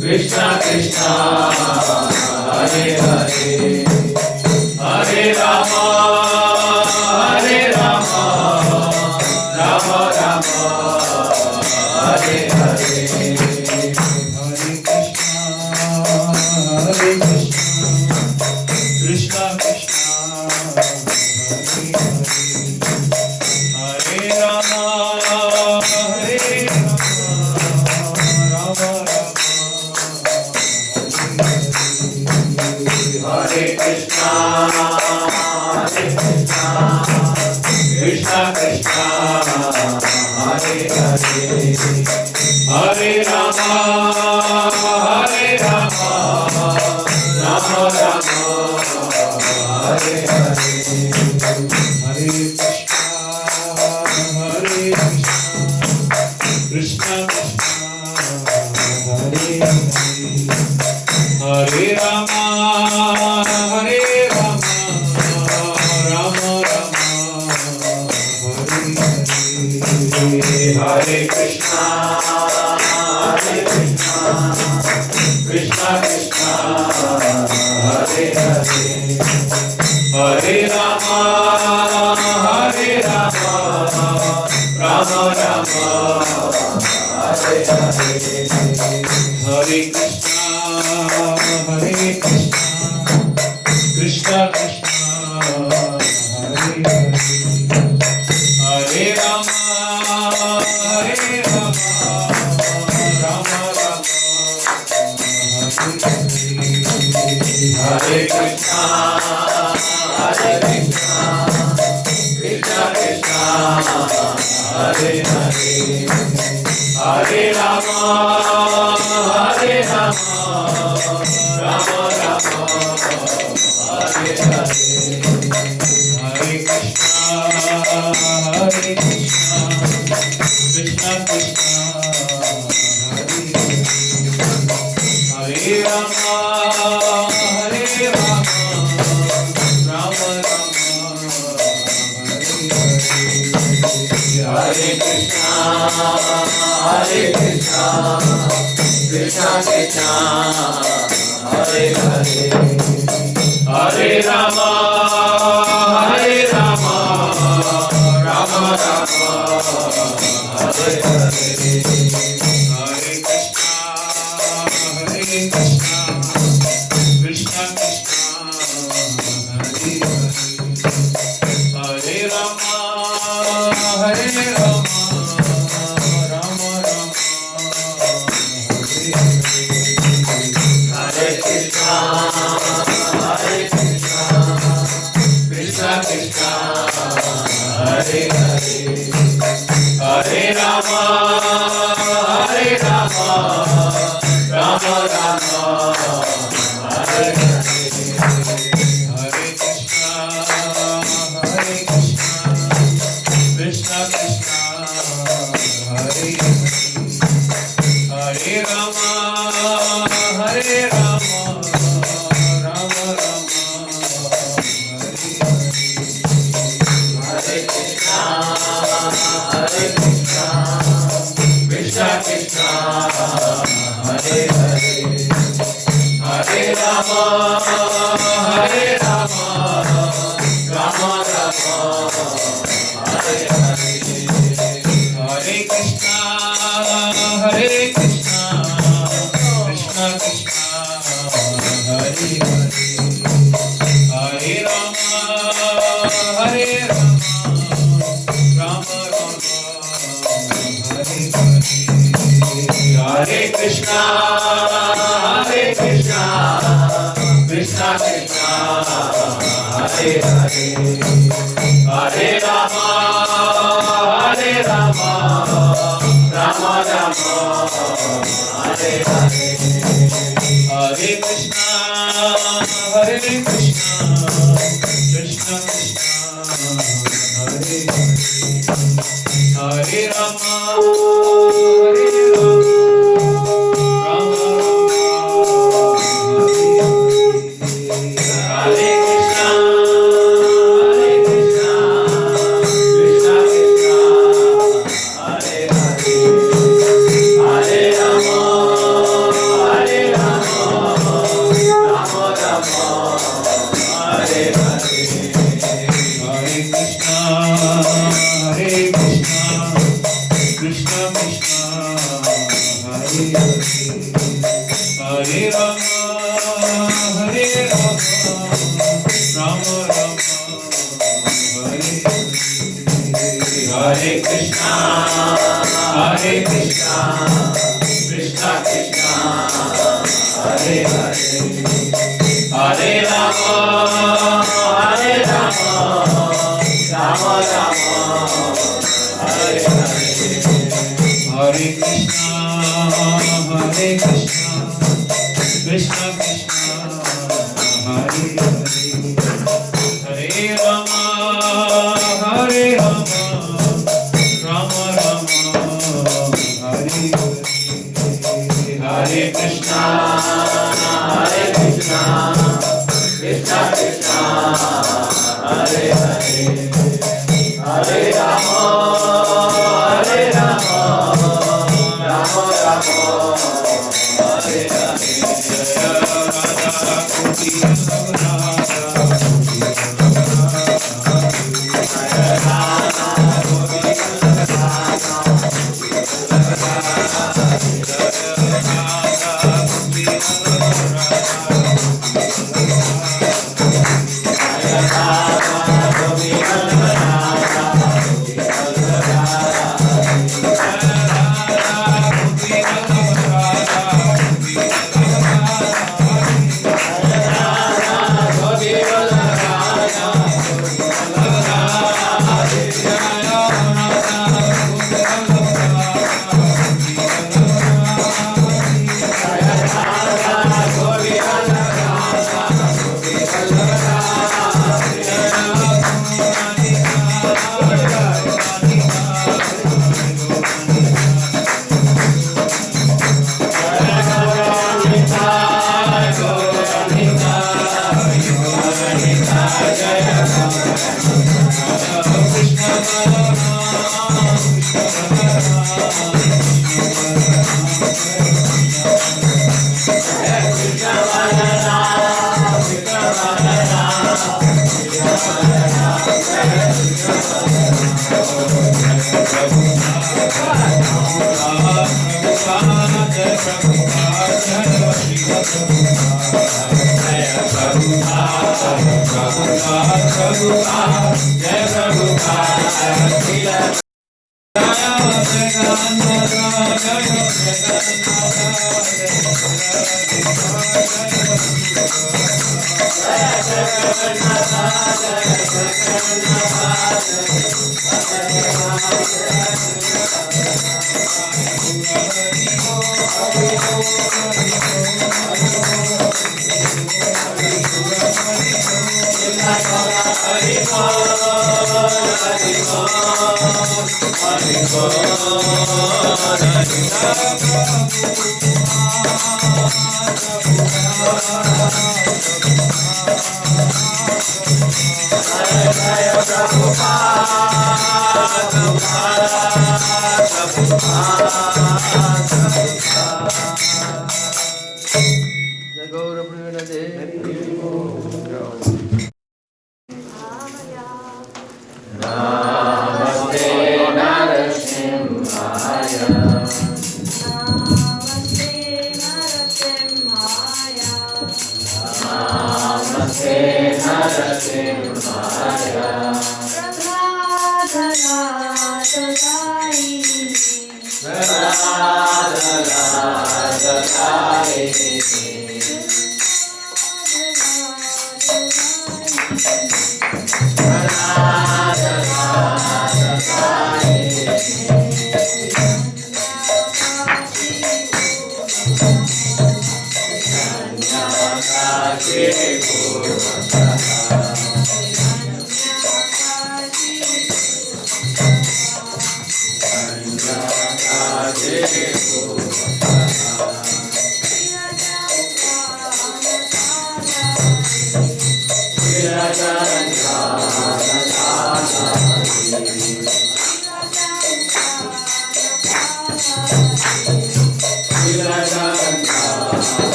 कृष्णा कृष्णा हरे हरे हरे राम राम राम हरे हरे हरे कृष्णा कृष्णा हरे हरे हरे राम राम राम हरे कृष्णा कृष्णा कृष्णा हरे हरे हरे राम राम राम हरे हरे हरे कृष्णा कृष्णा हरे हरे हरे राम राम राम हरे हरे हरे कृष्णा कृष्णा कृष्णा हरे हरे हरे राम राम राम हरे हरे हरे कृष्णा कृष्णा कृष्णा हरे हरे हरे राम राम राम हरे Krishna Krishna Krishna Hare Hare Hare Ram Ram Ram Hare Hare Hare Krishna Krishna Krishna Hare Hare Ram Ram Ram Hare Hare Hare Krishna Krishna Krishna Hare Hare Hare Rama Hare Rama Rama Rama Hare Hare Hare Krishna Krishna Krishna Hare Hare Hare Rama Hare Rama Rama Rama Hare Hare Krishna Krishna Krishna Hare Hare Hare Rama Hare Rama Rama Rama Hare Hare Hare Krishna Krishna Krishna Hare Hare Hare Rama Hare Rama Rama Rama Hare Hare Krishna Krishna Krishna Hare Hare Hare Rama Hare Rama Rama Rama Hare Hare Hare Krishna Krishna Krishna Hare Hare Hare Rama Hare Rama Rama Rama Hare Hare Hare Krishna Krishna Krishna Hare Hare Hare Rama Hare Rama Rama Rama Hare Hare Hare Krishna Krishna Krishna Hare Hare Hare Rama Hare Rama Rama Rama Hare Krishna Krishna Krishna Hare Hare Hare Rama Hare Rama Rama Rama Hare Hare Hare Krishna Krishna Krishna Hare Hare Hare Rama Hare Rama Rama Rama Hare Hare Hare Krishna Krishna Krishna Hare Hare Hare Rama Hare Rama Rama Rama Hare Hare Hare Krishna Krishna Krishna Hare Hare Hare Rama Hare Rama Rama Rama Hare Hare Hare Krishna Krishna Krishna Hare Hare Hare Rama Hare Rama Rama Rama Hare Hare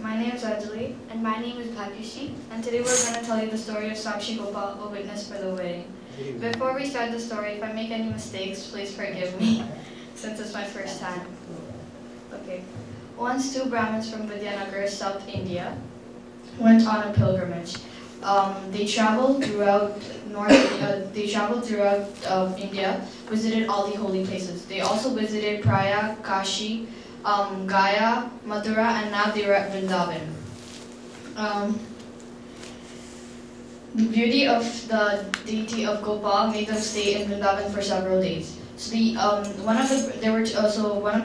My name is Anjali. And my name is Bhagyashree. And today we're going to tell you the story of Sakshi Gopal, a witness for the wedding. Before we start the story, if I make any mistakes, please forgive me, since it's my first time. Okay. Once two Brahmins from Vidyanagar, South India, went on a pilgrimage. They traveled throughout India, visited all the holy places. They also visited Prayag, Kashi, Gaya, Mathura, and now they were at Vrindavan. The beauty of the deity of Gopal made them stay in Vrindavan for several days. So one of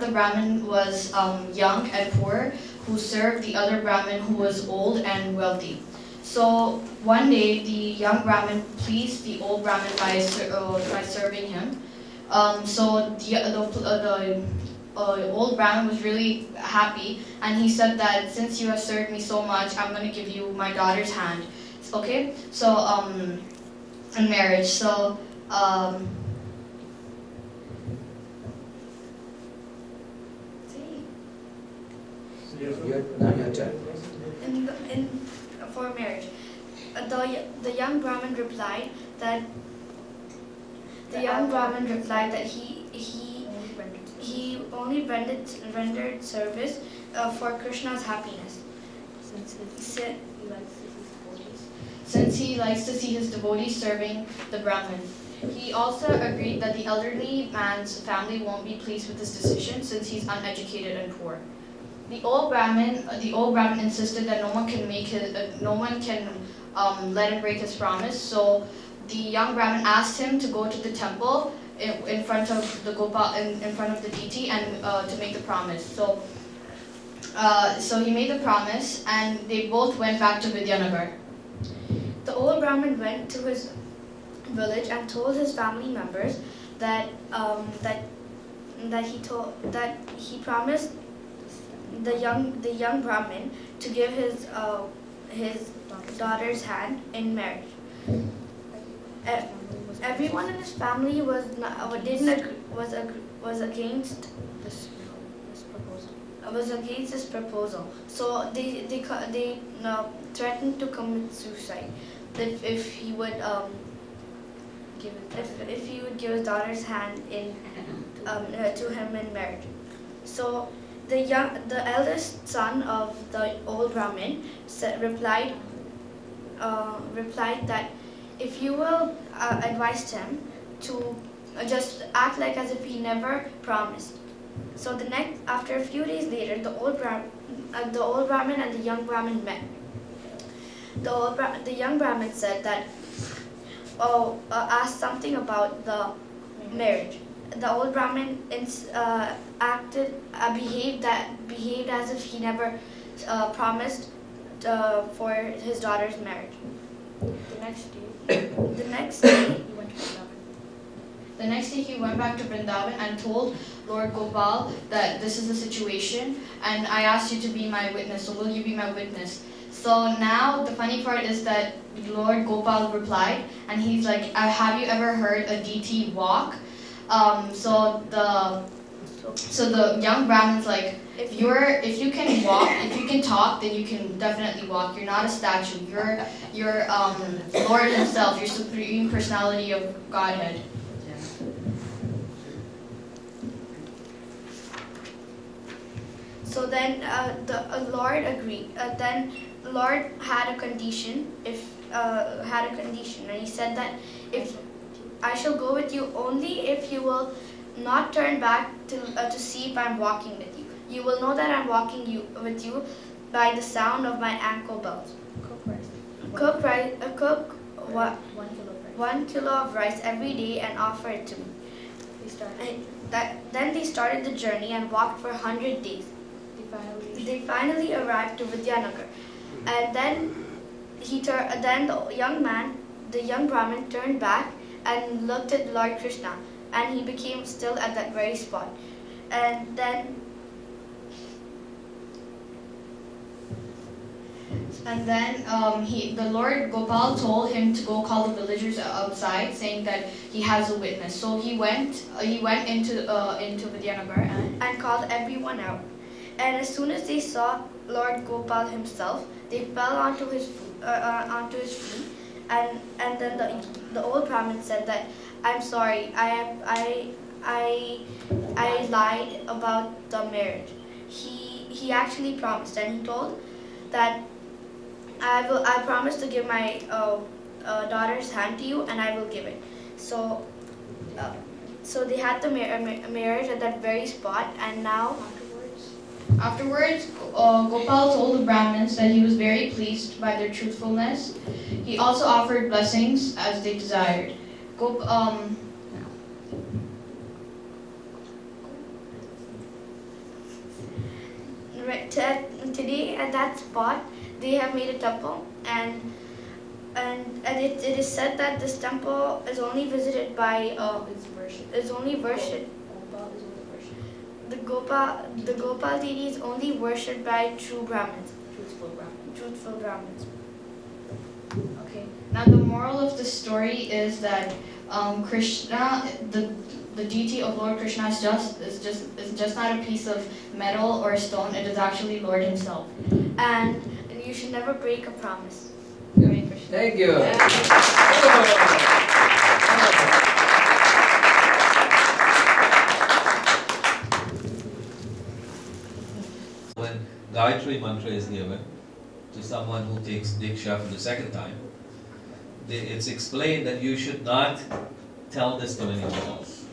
the Brahmin was young and poor, who served the other Brahmin who was old and wealthy. So one day, the young Brahmin pleased the old Brahmin by serving him. So the old Brahmin was really happy, and he said that since you have served me so much, I'm going to give you my daughter's hand. Okay? So in marriage. So for marriage, the young Brahmin replied that he only rendered service for Krishna's happiness, since he likes to see his devotees serving the Brahmin. He also agreed that the elderly man's family won't be pleased with his decision, since he's uneducated and poor. The old Brahmin insisted that no one can let him break his promise. So the young Brahmin asked him to go to the temple in front of the Gopal, in front of the deity, and to make the promise. So he made the promise, and they both went back to Vidyanagar. The old Brahmin went to his village and told his family members that he promised the young Brahmin to give his daughter's hand in marriage. Everyone in his family was against this proposal. So they threatened to commit suicide if he would give his daughter's hand to him in marriage. So the eldest son of the old Brahmin replied that if you will advise him to just act like as if he never promised. So after a few days later, the old Brahmin and the young Brahmin met. The young Brahmin said that asked something about the marriage. The old Brahmin behaved as if he never promised for his daughter's marriage. The next day he went back to Vrindavan and told Lord Gopal that this is the situation and I asked you to be my witness, so will you be my witness? So now the funny part is that Lord Gopal replied and he's like, have you ever heard a deity walk? So the young Brahmin's like, if you can walk, if you can talk, then you can definitely walk. You're not a statue. You're Lord himself. You're supreme personality of Godhead. So then the Lord agreed. Then the Lord had a condition. And he said that if I shall go with you only if you will not turn back to see if I'm walking with you. You will know that I'm walking with you by the sound of my ankle bells. Cook 1 kilo of rice every day and offer it to me. Then they started the journey and walked for 100 days. They finally arrived to Vidyanagar, and then the young Brahmin turned back and looked at Lord Krishna, and he became still at that very spot. And then the Lord Gopal told him to go call the villagers outside, saying that he has a witness. So he went into Vidyanagar and called everyone out. And as soon as they saw Lord Gopal himself, they fell onto his feet. And then the old Brahmin said that, I'm sorry, I lied about the marriage. He actually promised, and he told that I promise to give my daughter's hand to you, and I will give it. So they had the marriage at that very spot, and now. Afterwards, Gopal told the Brahmins that he was very pleased by their truthfulness. He also offered blessings as they desired. Today at that spot, they have made a temple, and it is said that this temple is only visited by The Gopal deity is only worshipped by true Brahmins. Truthful Brahmins. Okay. Now the moral of the story is that Krishna, the deity of Lord Krishna is just not a piece of metal or a stone. It is actually Lord himself. And you should never break a promise. Hare Krishna. Thank you. When Gayatri mantra is given to someone who takes Diksha for the second time, it's explained that you should not tell this to anyone else.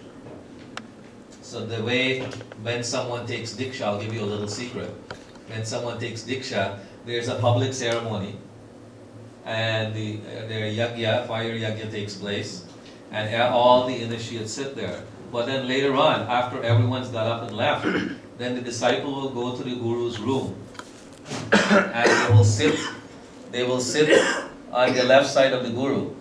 So the way when someone takes Diksha, I'll give you a little secret. When someone takes Diksha, there's a public ceremony, and their yagya, fire yagya takes place, and all the initiates sit there. But then later on, after everyone's got up and left, then the disciple will go to the guru's room, and they will sit on the left side of the Guru.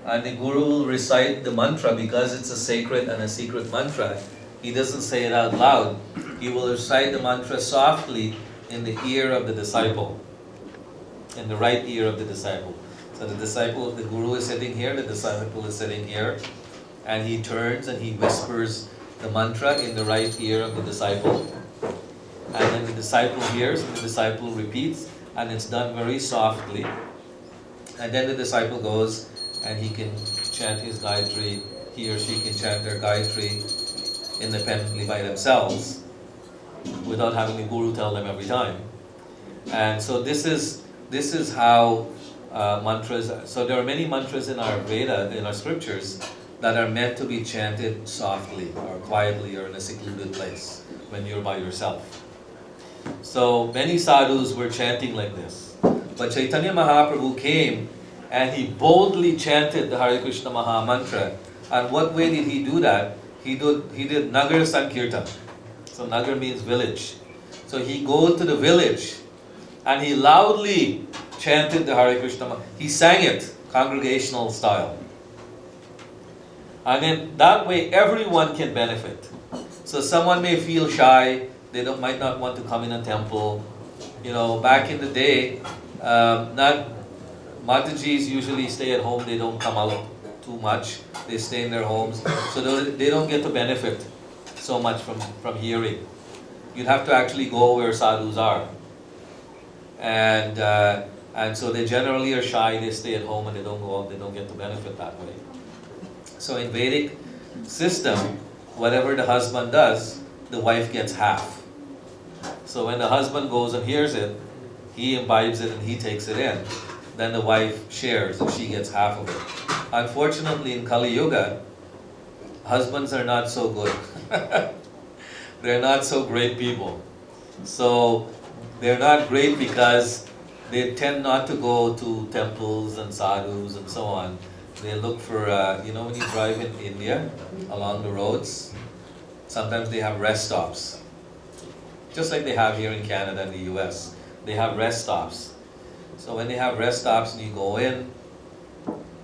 And the Guru will recite the mantra because it's a sacred and a secret mantra. He doesn't say it out loud. He will recite the mantra softly in the ear of the disciple, in the right ear of the disciple. So the disciple, the Guru is sitting here, the disciple is sitting here, and he turns and he whispers the mantra in the right ear of the disciple. And then the disciple hears, and the disciple repeats, and it's done very softly. And then the disciple goes and he can chant his Gayatri, he or she can chant their Gayatri independently by themselves without having the Guru tell them every time. And so this is how mantras. So there are many mantras in our Veda, in our scriptures, that are meant to be chanted softly or quietly or in a secluded place when you're by yourself. So many sadhus were chanting like this. But Chaitanya Mahaprabhu came and he boldly chanted the Hare Krishna Maha Mantra. And what way did he do that? He did Nagar Sankirtan. So Nagar means village. So he goes to the village and he loudly chanted the Hare Krishna Maha. He sang it, congregational style. And then that way everyone can benefit. So someone may feel shy, they might not want to come in a temple. You know, back in the day, Matajis usually stay at home, they don't come out too much. They stay in their homes. So they don't get to benefit so much from hearing. You'd have to actually go where sadhus are. And so they generally are shy, they stay at home and they don't go out, they don't get to benefit that way. So in Vedic system, whatever the husband does, the wife gets half. So when the husband goes and hears it, he imbibes it and he takes it in. Then the wife shares and she gets half of it. Unfortunately, in Kali Yuga, husbands are not so good. They're not so great people. So they're not great because they tend not to go to temples and sadhus and so on. They look for, when you drive in India along the roads, sometimes they have rest stops. Just like they have here in Canada and the US. They have rest stops. So when they have rest stops and you go in,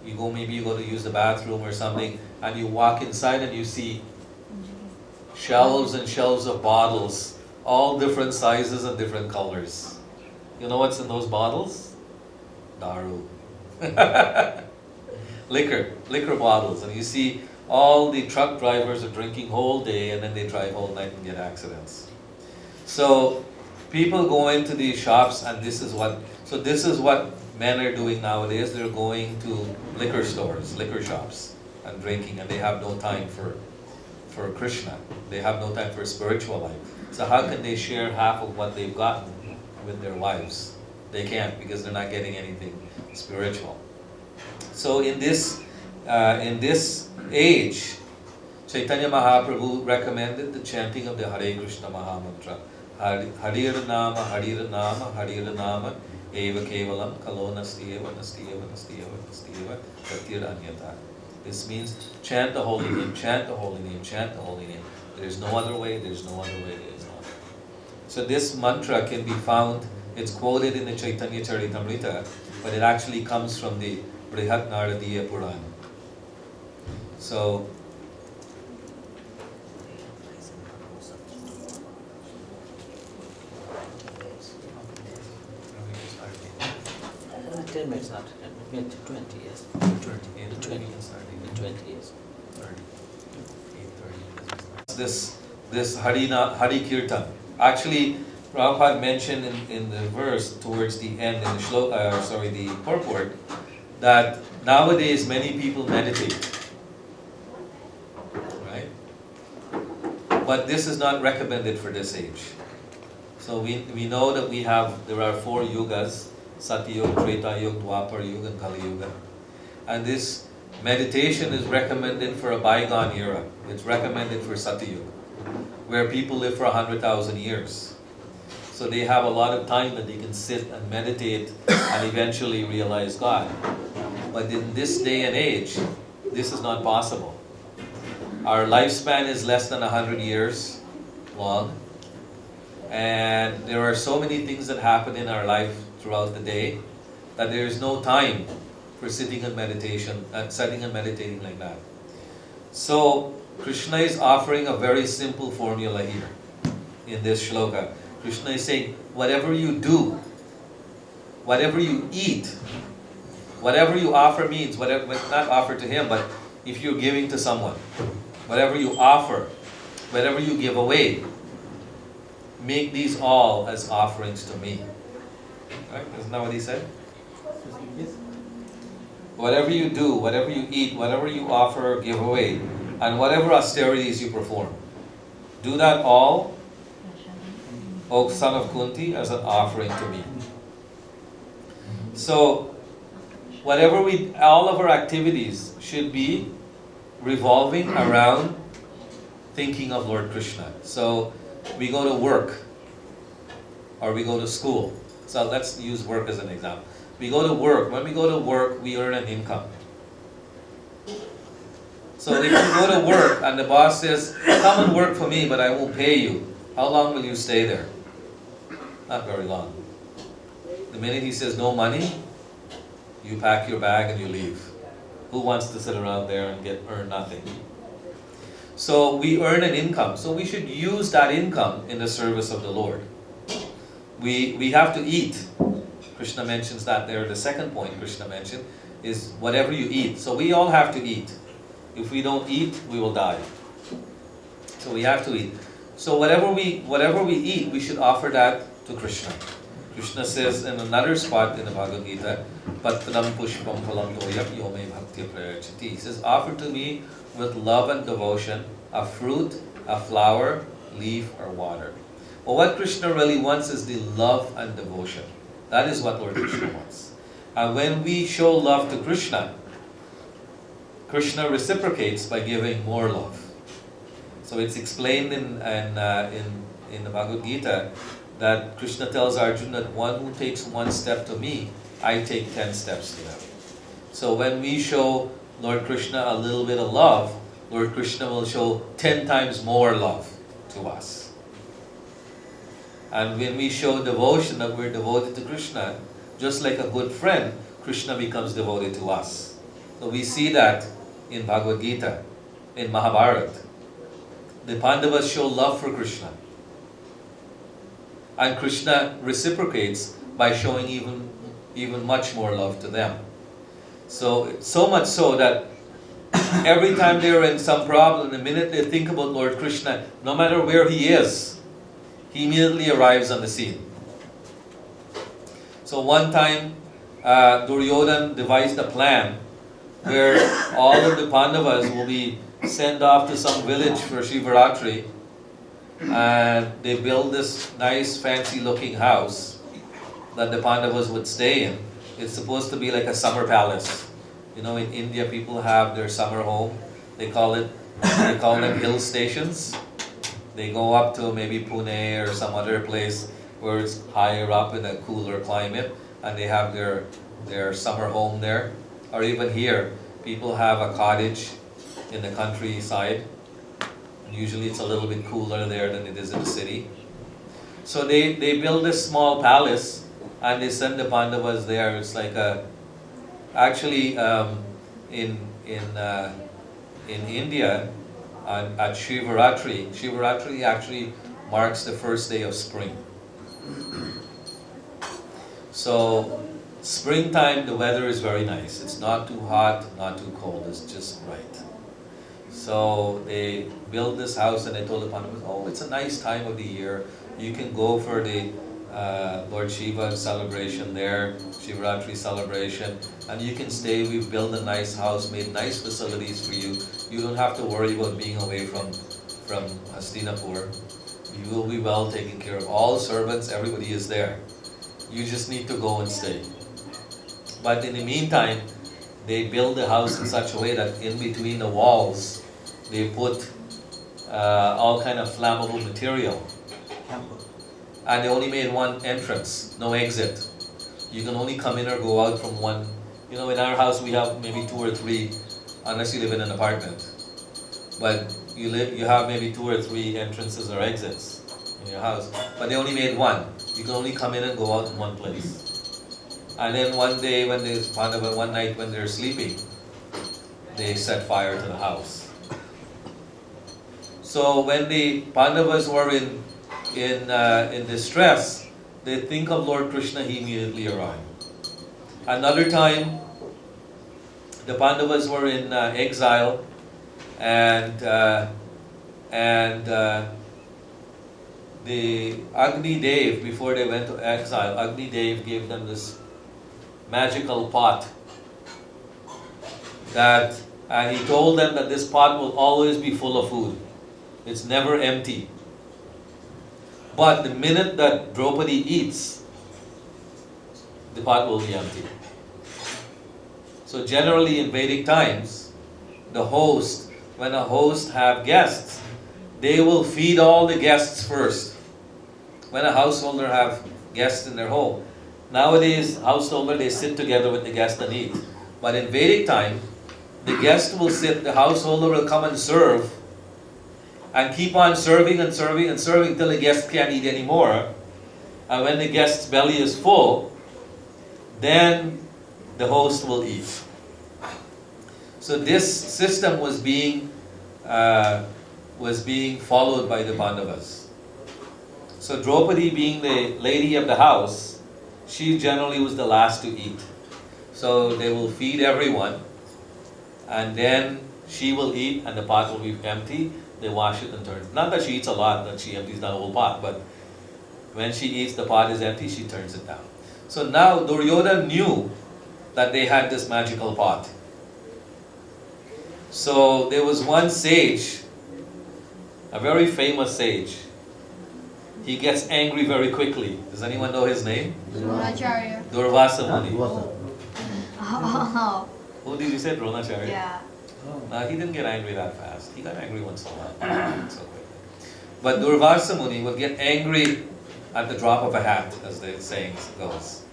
maybe you go to use the bathroom or something, and you walk inside and you see shelves and shelves of bottles, all different sizes and different colors. You know what's in those bottles? Daru. Liquor bottles. And you see all the truck drivers are drinking whole day and then they drive all night and get accidents. So people go into these shops and this is what men are doing nowadays. They're going to liquor stores, liquor shops and drinking, and they have no time for Krishna. They have no time for spiritual life. So how can they share half of what they've gotten with their wives? They can't, because they're not getting anything spiritual. So in this age, Chaitanya Mahaprabhu recommended the chanting of the Hare Krishna Maha Mantra. Harira Nama, Harira Nama, Harira Nama, Eva Kevalam, Kalo Nastiyeva, Nastiyeva, Nastiyeva, Nastiyeva, Katir Anyata. This means chant the holy name, chant the holy name, chant the holy name. There's no other way, there's no other way, there's no other way. So this mantra can be found, it's quoted in the Chaitanya Charitamrita, but it actually comes from the Brihat Naradiya Purana. So, 10 minutes not 20 years. 20 years. This Hari Kirtan. Actually, Prabhupada mentioned in the verse towards the end, in the the purport, that nowadays many people meditate. Right? But this is not recommended for this age. So we know that there are 4 yugas, Satya Yuga, Treta Yuga, Dwapar Yuga, and Kali Yuga. And this meditation is recommended for a bygone era. It's recommended for Satya Yuga, where people live for 100,000 years. So they have a lot of time that they can sit and meditate and eventually realize God. But in this day and age, this is not possible. Our lifespan is less than 100 years long. And there are so many things that happen in our life throughout the day that there is no time for sitting and meditating like that. So Krishna is offering a very simple formula here in this shloka. Krishna is saying, whatever you do, whatever you eat, whatever you offer means, whatever, not offer to him, but if you're giving to someone, whatever you offer, whatever you give away, make these all as offerings to me. Right? Isn't that what he said? Whatever you do, whatever you eat, whatever you offer or give away, and whatever austerities you perform, do that all, O son of Kunti, as an offering to me. So, all of our activities should be revolving around thinking of Lord Krishna. So, we go to work, or we go to school. So let's use work as an example. We go to work. When we go to work, we earn an income. So if you go to work and the boss says, come and work for me, but I won't pay you, how long will you stay there? Not very long. The minute he says no money, you pack your bag and you leave. Who wants to sit around there and earn nothing? So we earn an income. So we should use that income in the service of the Lord. We have to eat. Krishna mentions that there. The second point Krishna mentioned is whatever you eat. So we all have to eat. If we don't eat, we will die. So we have to eat. So whatever we eat, we should offer that to Krishna. Krishna says in another spot in the Bhagavad Gita, Patram pushpam phalam toyam yome bhakti prayachati. He says, offer to me with love and devotion a fruit, a flower, leaf, or water. Well, what Krishna really wants is the love and devotion. That is what Lord Krishna wants. And when we show love to Krishna, Krishna reciprocates by giving more love. So it's explained in the Bhagavad Gita that Krishna tells Arjuna that one who takes one step to me, I take 10 steps to them. So when we show Lord Krishna a little bit of love, Lord Krishna will show 10 times more love to us. And when we show devotion, that we're devoted to Krishna, just like a good friend, Krishna becomes devoted to us. So we see that in Bhagavad Gita, in Mahabharata. The Pandavas show love for Krishna. And Krishna reciprocates by showing even much more love to them. So much so that every time they're in some problem, the minute they think about Lord Krishna, no matter where he is, he immediately arrives on the scene. So one time, Duryodhana devised a plan where all of the Pandavas will be sent off to some village for Shivaratri, and they build this nice fancy looking house that the Pandavas would stay in. It's supposed to be like a summer palace. You know, in India people have their summer home. They call them hill stations. They go up to maybe Pune or some other place where it's higher up in a cooler climate, and they have their summer home there. Or even here, people have a cottage in the countryside. Usually it's a little bit cooler there than it is in the city. So they build this small palace and they send the Pandavas there. It's like in India, at Shivaratri actually marks the first day of spring. So springtime, the weather is very nice. It's not too hot, not too cold. It's just right. So they built this house and they told the Pandavas, oh, it's a nice time of the year. You can go for the Lord Shiva celebration there, Shivaratri celebration, and you can stay. We've built a nice house, made nice facilities for you. You don't have to worry about being away from Hastinapur. You will be well taken care of. All servants, everybody is there. You just need to go and stay. But in the meantime, they build the house in such a way that in between the walls, they put all kind of flammable material. And they only made one entrance, no exit. You can only come in or go out from one. You know, in our house we have maybe 2 or 3, unless you live in an apartment. But you have maybe 2 or 3 entrances or exits in your house. But they only made one. You can only come in and go out in one place. And then one day when one night when they're sleeping, they set fire to the house. So when the Pandavas were in distress, they think of Lord Krishna, he immediately arrived. Another time, the Pandavas were in exile, and the Agni Dev, before they went to exile, Agni Dev gave them this magical pot that, and he told them that this pot will always be full of food. It's never empty. But the minute that Draupadi eats, the pot will be empty. So generally in Vedic times, when a host have guests, they will feed all the guests first. When a householder have guests in their home. Nowadays, householder, they sit together with the guest and eat. But in Vedic time, the guest will sit, the householder will come and serve, and keep on serving and serving and serving until the guest can't eat anymore. And when the guest's belly is full, then the host will eat. So this system was being followed by the Pandavas. So Draupadi, being the lady of the house, she generally was the last to eat. So they will feed everyone, and then she will eat and the pot will be empty. They wash it and turn it. Not that she eats a lot, that she empties the whole pot, but when she eats, the pot is empty, she turns it down. So now Duryodhana knew that they had this magical pot. So there was one sage, a very famous sage. He gets angry very quickly. Does anyone know his name? Dronacharya. Durvasa Muni. Oh. Who did you say? Dronacharya? Yeah. No, he didn't get angry that fast. He got angry once in a while. So quickly. But Durvasa Muni would get angry at the drop of a hat, as the saying goes.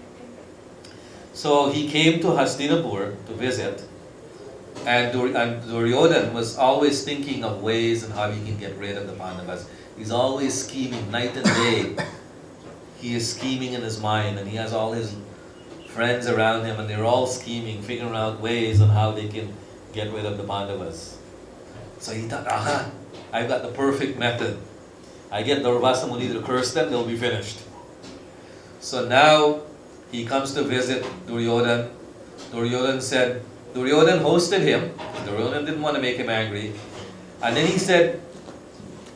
So he came to Hastinapur to visit, and Duryodhana was always thinking of ways and how he can get rid of the Pandavas. He's always scheming, night and day. He is scheming in his mind, and he has all his friends around him, and they're all scheming, figuring out ways on how they can get rid of the Pandavas. So he thought, aha, I've got the perfect method. I get Durvasa Muni to curse them, they'll be finished. So now he comes to visit Duryodhana. Duryodhana hosted him. Duryodhana didn't want to make him angry. And then he said,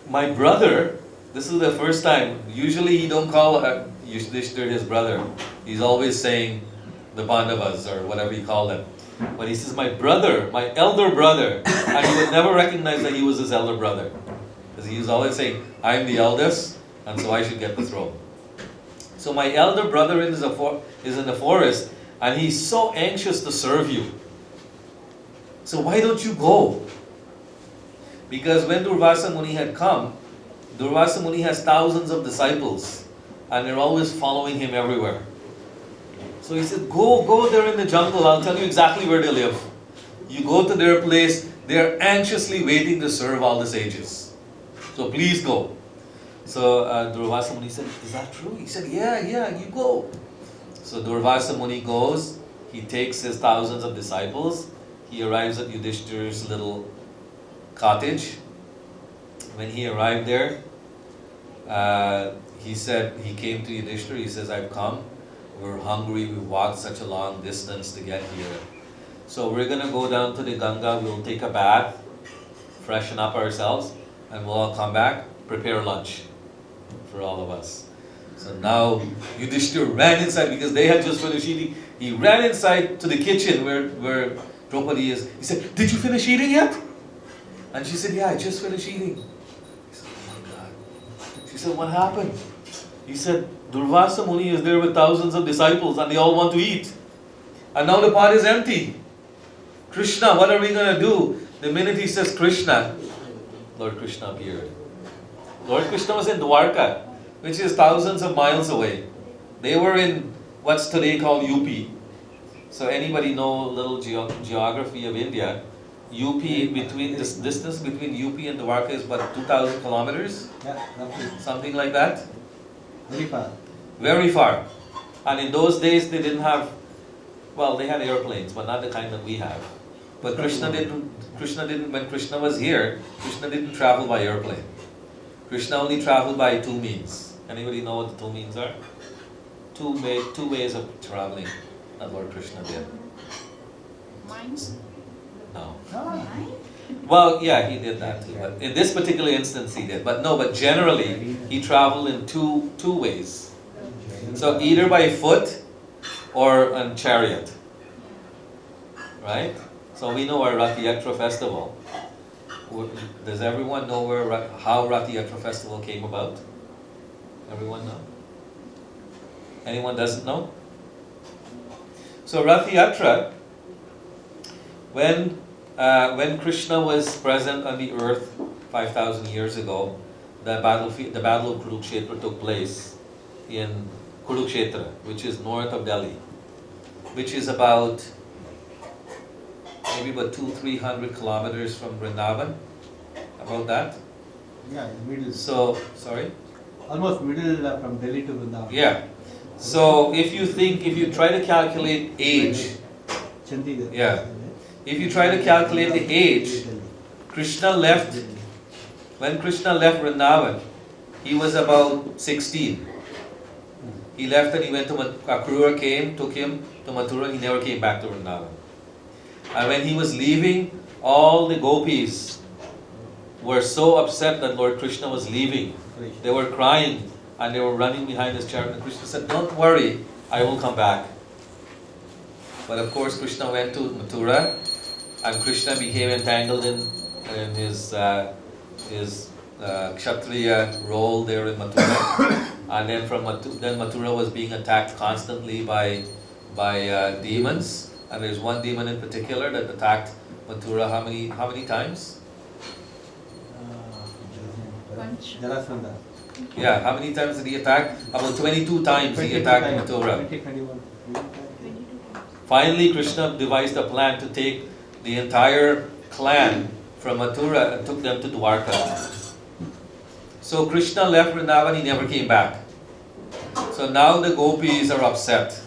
my brother, this is the first time, usually he don't call Yudhishthira his brother. He's always saying the Pandavas or whatever he called them. But he says, my brother, my elder brother. And he would never recognize that he was his elder brother. Because he was always saying, I'm the eldest, and so I should get the throne. So my elder brother is in the forest, and he's so anxious to serve you. So why don't you go? Because when Durvasa Muni had come, Durvasa Muni has thousands of disciples, and they're always following him everywhere. So he said, go there in the jungle, I'll tell you exactly where they live. You go to their place, they're anxiously waiting to serve all the sages. So please go. So Durvasa Muni said, is that true? He said, yeah, you go. So Durvasa Muni goes, he takes his thousands of disciples, he arrives at Yudhishthira's little cottage. When he arrived there, he came to Yudhishthira, he says, I've come, we're hungry, we walked such a long distance to get here. So we're going to go down to the Ganga, we'll take a bath, freshen up ourselves, and we'll all come back, prepare lunch for all of us. So now Yudhishthira ran inside because they had just finished eating. He ran inside to the kitchen where Draupadi is. He said, did you finish eating yet? And she said, yeah, I just finished eating. He said, oh my God. She said, what happened? He said, Durvasa Muni is there with thousands of disciples and they all want to eat. And now the pot is empty. Krishna, what are we going to do? The minute he says Krishna, Lord Krishna appeared. Lord Krishna was in Dwarka, which is thousands of miles away. They were in what's today called UP. So anybody know a little geography of India? UP, this distance between UP and Dwarka is about 2,000 kilometers? Yeah, roughly. Something like that? Very far. Very far. And in those days they didn't have Well, they had airplanes, but not the kind that we have. But Krishna didn't, when Krishna was here, Krishna didn't travel by airplane. Krishna only traveled by two means. Anybody know what the two means are? Two ways of traveling that Lord Krishna did. Mines? No. Well, yeah, he did that too. But in this particular instance, he did. But no, but generally, he traveled in two ways. So either by foot or on chariot. Right? So we know our Rath Yatra festival. Does everyone know how Rath Yatra festival came about? Everyone know? Anyone doesn't know? So Rath Yatra, when Krishna was present on the earth 5,000 years ago, the battle of Kurukshetra took place in Kurukshetra, which is north of Delhi, which is about maybe about 200-300 kilometers from Vrindavan, about that. Yeah, middle. So, sorry? Almost middle from Delhi to Vrindavan. Yeah. So if you try to calculate age, Chandigarh. yeah. If you try to calculate the age, when Krishna left Vrindavan, he was about 16. He left and he went to Akrura came, took him to Mathura, and he never came back to Vrindavan. And when he was leaving, all the gopis were so upset that Lord Krishna was leaving. They were crying and they were running behind his chariot. And Krishna said, "Don't worry, I will come back." But of course, Krishna went to Mathura, and Krishna became entangled in his Kshatriya role there in Mathura. And then Mathura was being attacked constantly by demons. And there's one demon in particular that attacked Mathura how many times? Bunch. Jarasandha. Yeah, how many times did he attack? About 22 times he attacked Mathura. 21. Finally, Krishna devised a plan to take the entire clan from Mathura and took them to Dwarka. So Krishna left Vrindavan, he never came back. So now the gopis are upset.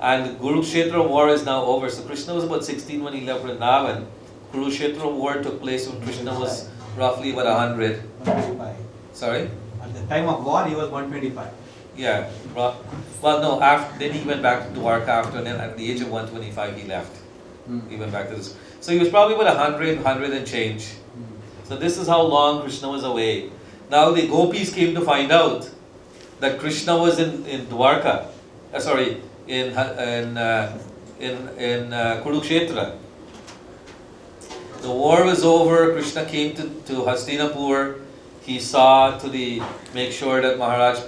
And the Kurukshetra war is now over. So Krishna was about 16 when he left Vrindavan. Kurukshetra war took place when Krishna was roughly about 100. 125. Sorry? At the time of war, he was 125. Yeah. Well, no, then he went back to Dwarka after, and then at the age of 125 he left. He went back to this. So he was probably about 100 and change. So this is how long Krishna was away. Now the gopis came to find out that Krishna was in Dwarka. In Kurukshetra. The war was over. Krishna came to Hastinapur. He saw to make sure that Maharaj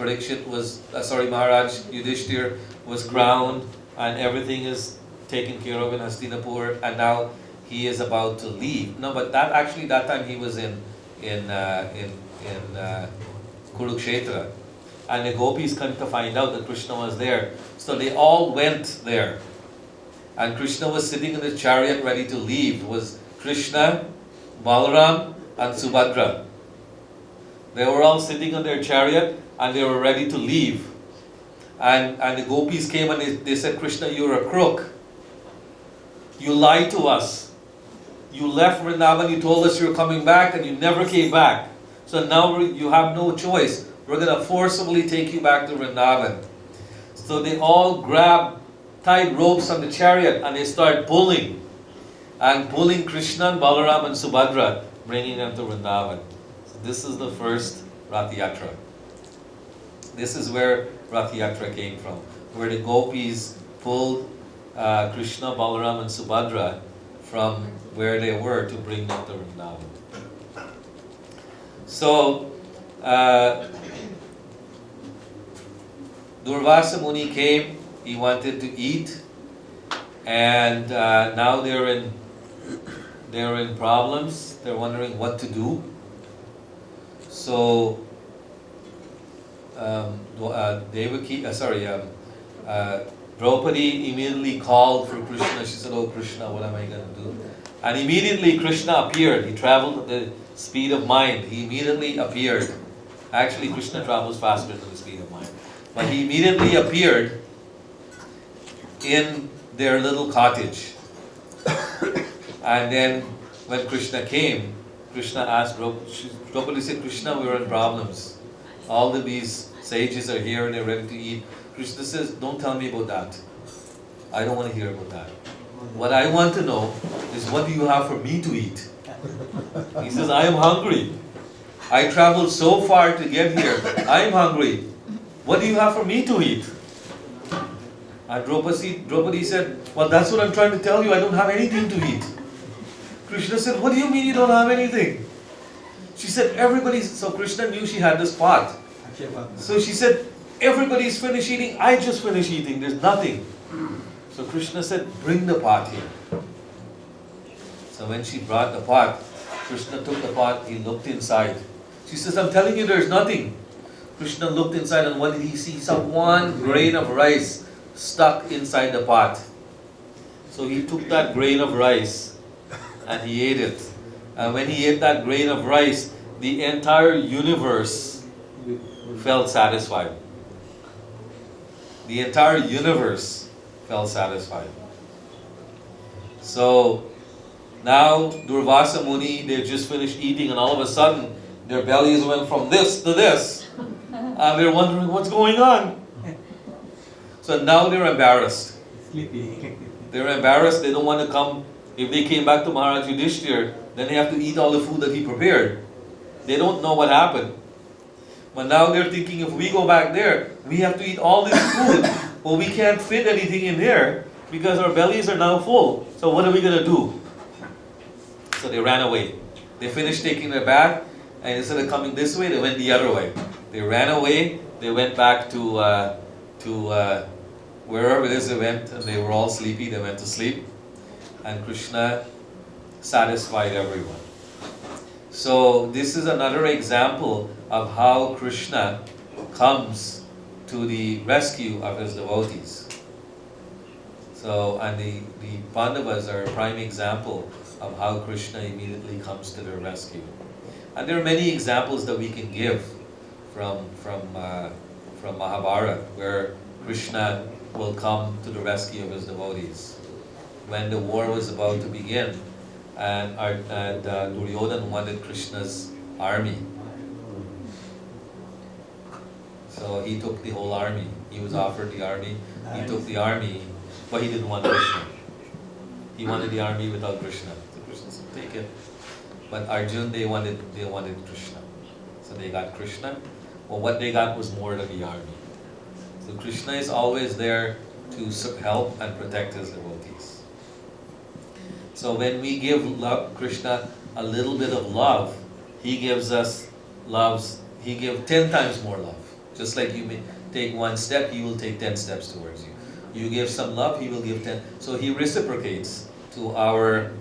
Yudhishthir was crowned and everything is taken care of in Hastinapur, and now he is about to leave. No, but that time he was in Kurukshetra, and the gopis come to find out that Krishna was there. So they all went there, and Krishna was sitting in the chariot ready to leave. It was Krishna, Balaram, and Subhadra. They were all sitting on their chariot and they were ready to leave. And the gopis came and they said, "Krishna, you're a crook. You lied to us. You left Vrindavan, you told us you're coming back, and you never came back. So now you have no choice. We're going to forcibly take you back to Vrindavan." So they all tied ropes on the chariot and they start pulling. And pulling Krishna, Balaram and Subhadra, bringing them to Vrindavan. So this is the first Rath Yatra. This is where Rath Yatra came from, where the gopis pulled Krishna, Balaram and Subhadra from where they were to bring them to Vrindavan. So, Durvasa Muni came, he wanted to eat, and now they're in problems. They're wondering what to do. So Draupadi immediately called for Krishna. She said, "Oh Krishna, what am I going to do?" And immediately Krishna appeared. He traveled at the speed of mind. He immediately appeared. Actually, Krishna travels faster than the speed of mind. But he immediately appeared in their little cottage. And then when Krishna came, Krishna asked Draupadi said, Krishna, we're in problems. All of these sages are here and they're ready to eat. Krishna says, don't tell me about that. I don't want to hear about that. What I want to know is, what do you have for me to eat? He says, I am hungry. I traveled so far to get here. I am hungry. What do you have for me to eat? And Draupadi said, well, that's what I'm trying to tell you. I don't have anything to eat. Krishna said, what do you mean you don't have anything? She said, so Krishna knew she had this pot. So she said, everybody's finished eating. I just finished eating. There's nothing. So Krishna said, bring the pot here. So when she brought the pot, Krishna took the pot, he looked inside. She says, I'm telling you there's nothing. Krishna looked inside, and what did he see? He saw one grain of rice stuck inside the pot. So he took that grain of rice and he ate it. And when he ate that grain of rice, the entire universe felt satisfied. The entire universe felt satisfied. So now Durvasa Muni, they just finished eating, and all of a sudden their bellies went from this to this. And they're wondering what's going on. So now they're embarrassed. They're embarrassed, they don't want to come. If they came back to Maharaj Yudhishthir, then they have to eat all the food that he prepared. They don't know what happened. But now they're thinking, if we go back there, we have to eat all this food. Well, we can't fit anything in there because our bellies are now full. So what are we going to do? So they ran away. They finished taking their bath, and instead of coming this way, they went the other way. They ran away. They went back to wherever it is they went, and they were all sleepy. They went to sleep. And Krishna satisfied everyone. So this is another example of how Krishna comes to the rescue of his devotees. So, and the Pandavas are a prime example of how Krishna immediately comes to their rescue. And there are many examples that we can give from Mahabharata, where Krishna will come to the rescue of his devotees. When the war was about to begin, and Duryodhana wanted Krishna's army. So he took the whole army. He was offered the army. He took the army, but he didn't want Krishna. He wanted the army without Krishna. So Krishna said, take it. But Arjuna, they wanted Krishna. So they got Krishna. Well, what they got was more than the army. So Krishna is always there to help and protect his devotees. So when we give Krishna a little bit of love, he gives us he gives 10 times more love. Just like you may take one step, he will take 10 steps towards you. You give some love, he will give 10. So he reciprocates to our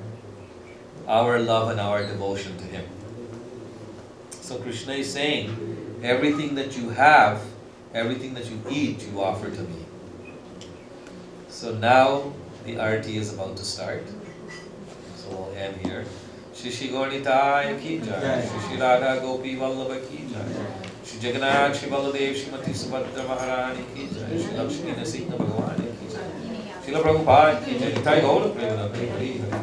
love and our devotion to him. So Krishna is saying, everything that you have, everything that you eat, you offer to me. So now the arati is about to start. So we'll end here. Shri Gaurnitaya ki jai, Shri Radha Gopi Vallabha ki jai, Shri Jagannath Shri Baladev Shrimati Subhadra Maharani ki jai, Shri Lakshmi Nasita Bhagavani ki jai, Srila Prabhupada ki jai, Nitai Gaura Premanande Hari Hari.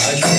Hare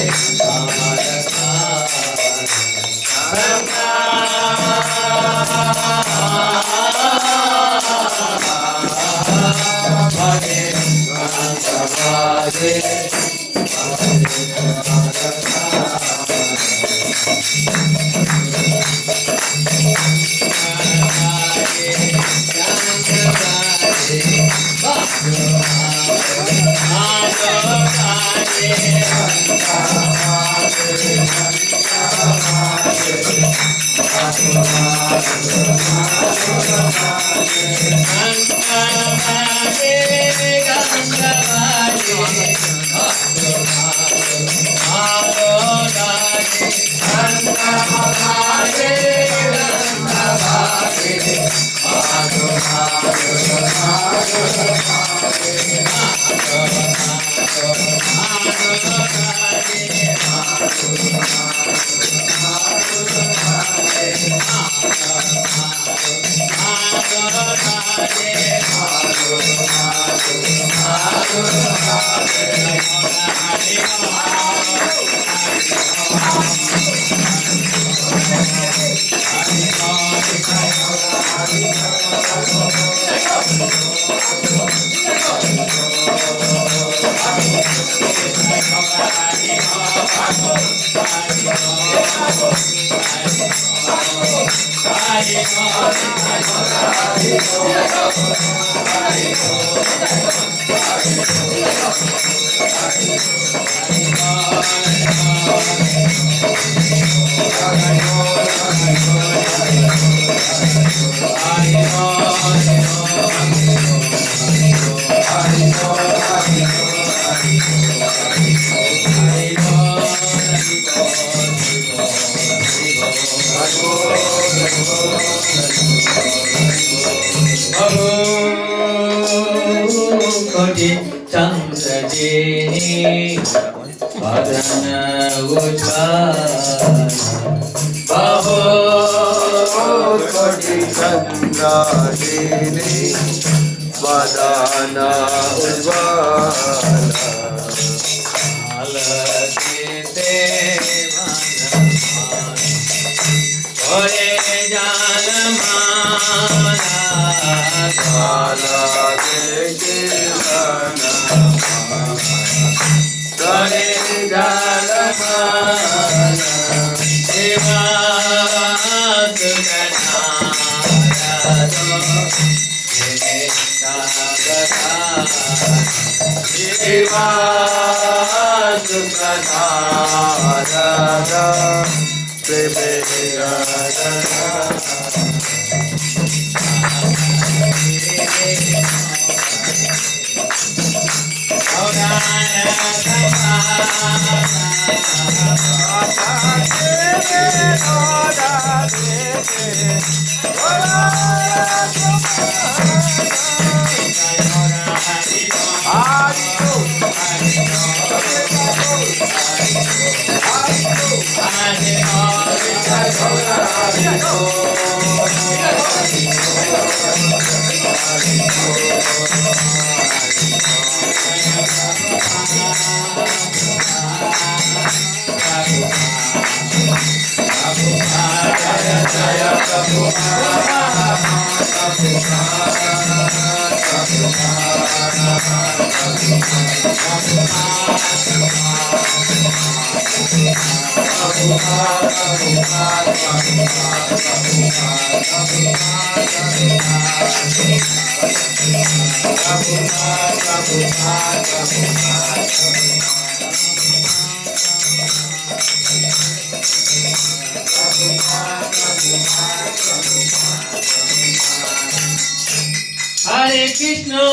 Hare Krishna,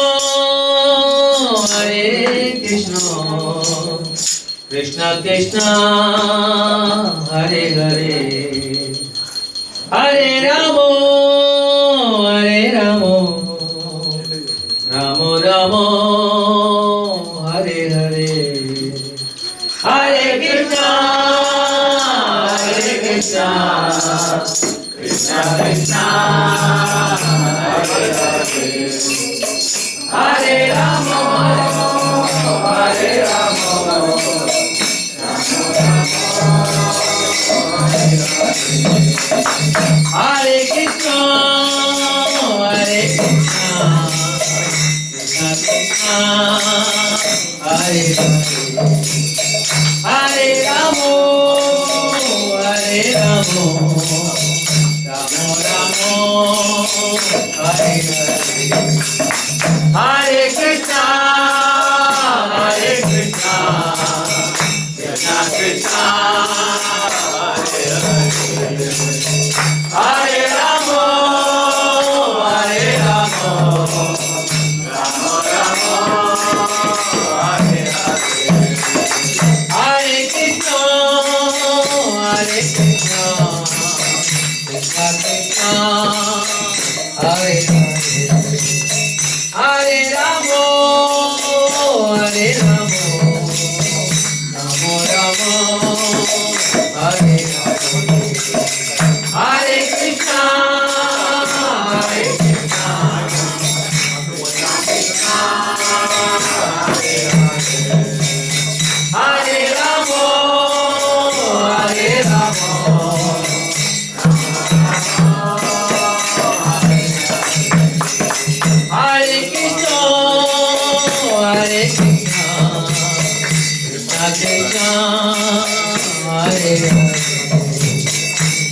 Hare Krishna, Krishna Krishna, Hare Hare, Hare Ramo, Hare Ramo, Ramo Ramo, Hare Hare, Hare Krishna, Hare Krishna, Krishna Krishna, Hare Hare, Hare Ramo, Hare Ramo, Hare Krishna, Hare Krishna, Krishna Krishna, Hare Hare Ramo, Hare Ramo, Ramo Ramo, Hare Hare. Hare Krishna, Hare Krishna, Krishna Krishna, Hare Hare. Hare Ramo, Hare Ramo, Ramo Ramo, Hare Hare. Hare Krishna, Hare Krishna, Krishna Krishna, Hare Hare. Hare Ramo, Hare Ramo, Ramo Ramo, Hare Hare. Hare Krishna, Hare Krishna, Krishna Krishna, Hare Hare. Hare Ramo, Hare Ramo, Hare Krishna, Hare Krishna, Krishna Krishna, Hare Hare.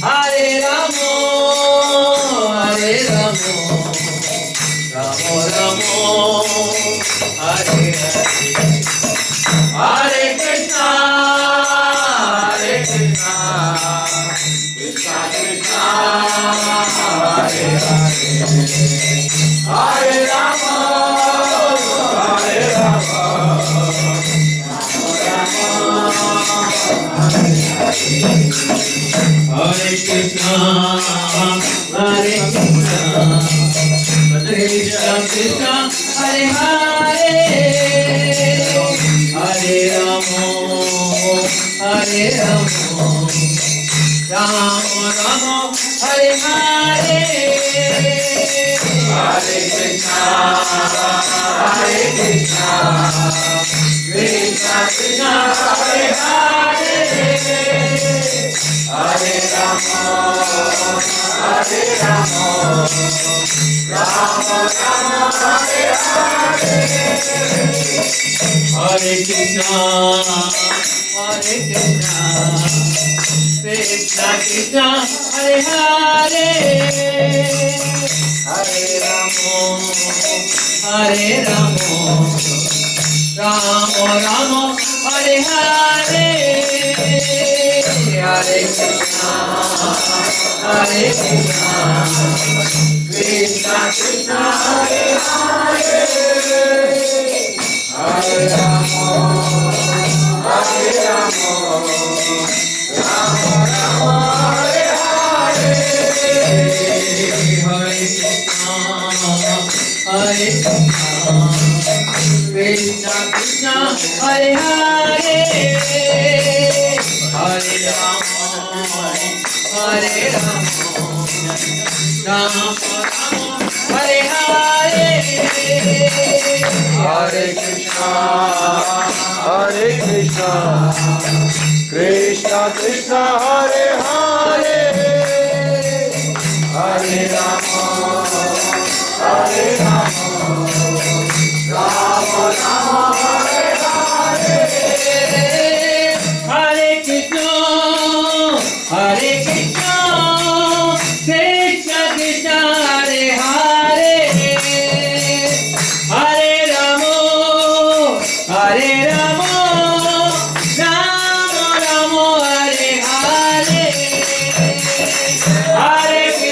Hare Ramo, Hare Ramo, Ramo Ramo, Hare Hare. Hare Krishna, Hare Krishna, Krishna Krishna, Hare Hare. Hare Rama, Hare Rama, Rama Rama, Hare Krishna, Hare Krishna, Krishna Krishna, Hare Hare. Hare Ramo, Hare Ramo, Ramo Ramo, Hare Hare. Hare Krishna, Hare Krishna, Krishna Krishna, Hare Hare. Hare Ramo, Hare Ramo, Ramo Ramo, Hare Hare. Hare Krishna, Hare Krishna, Krishna Krishna, Hare Hare. Hare Ramo, Hare Ramo, Ramo Ramo, Hare Hare. Hare Krishna, Hare Krishna, Krishna Krishna, Hare Hare. Hare Ramo, Hare Ramo, Ramo Ramo, Hare Hare. Hare Krishna, Hare Krishna, Krishna Krishna, Hare Hare. Hare Ramo, Hare Ramo, Ramo Ramo, Hare Hare. Hare Krishna, Hare Krishna, Krishna Krishna, Hare Hare. Hare Ramo, Hare Ramo, Ramo Ramo, Hare Hare. Hare Krishna, Hare Krishna, Krishna Krishna, Hare Hare. Hare Ramo, Hare Ramo, Ramo Ramo, Hare Hare.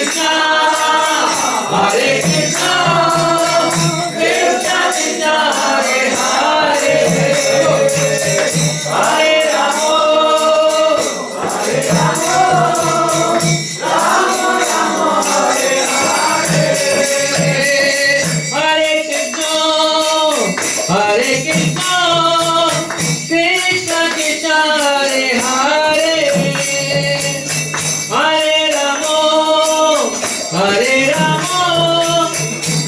Hare Krishna, Hare Krishna, Krishna Krishna, Hare Hare. Hare Ramo, Hare Ramo, Ramo Ramo, Hare Hare. Hare Krishna, Hare Krishna, Krishna Krishna, Hare Hare. Hare Ramo, Hare Ramo,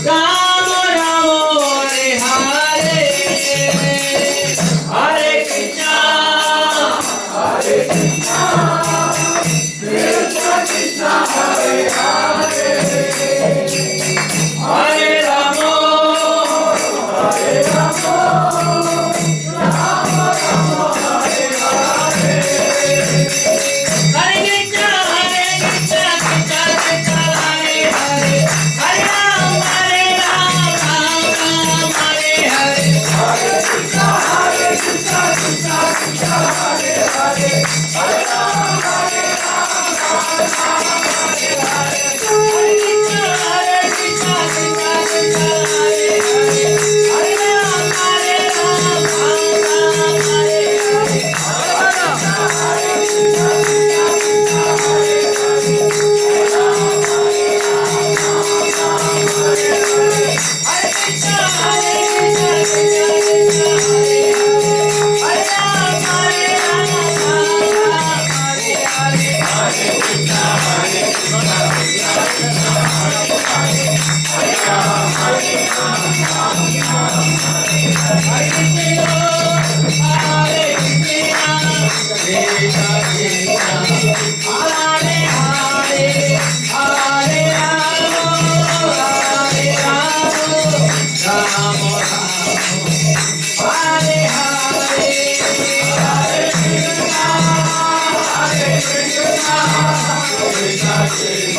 Ramo Ramo, Hare Hare. Hare Krishna, Hare Krishna, Prabhupada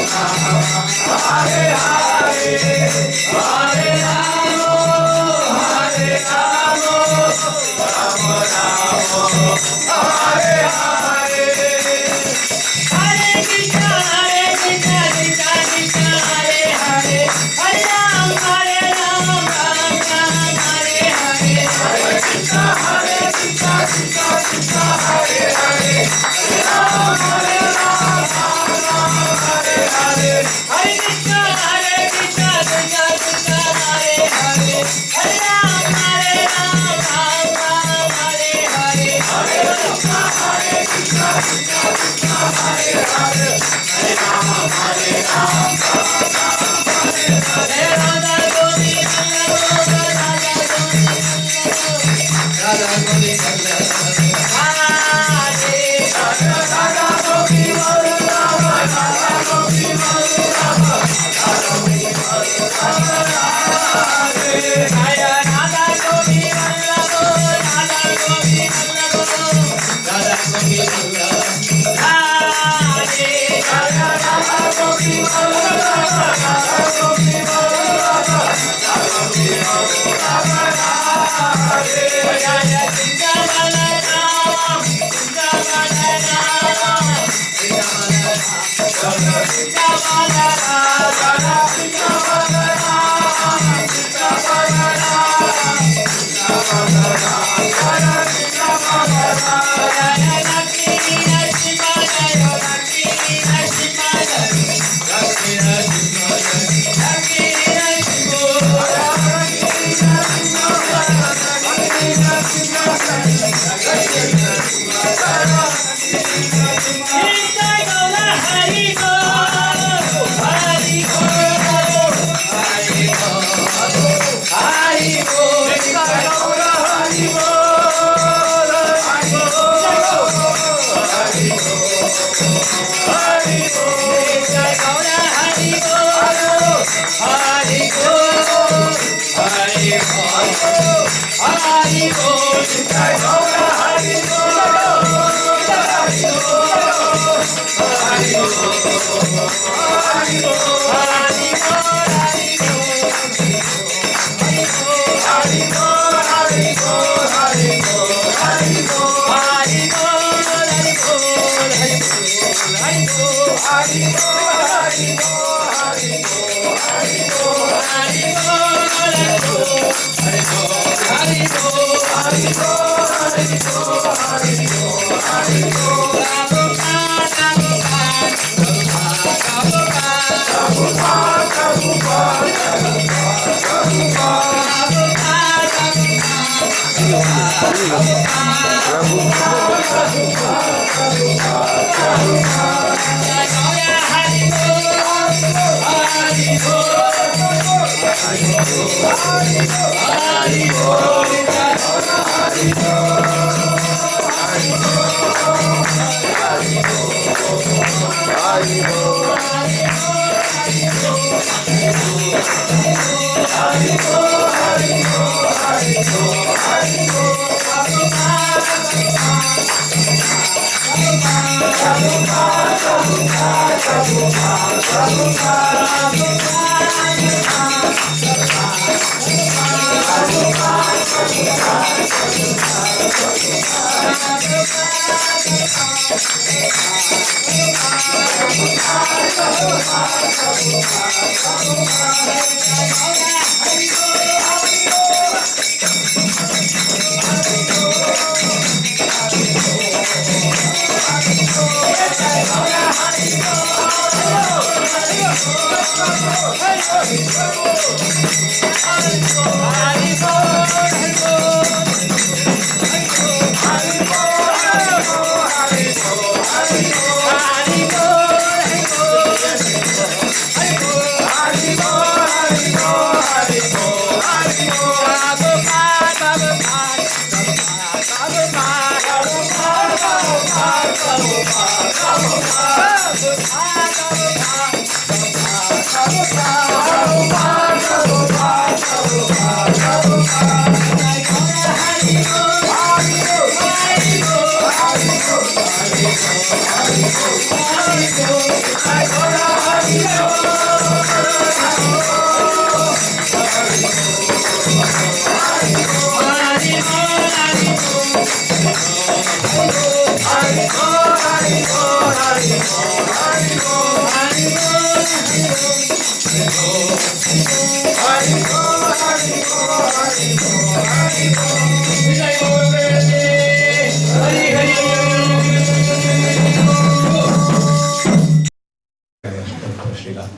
Srila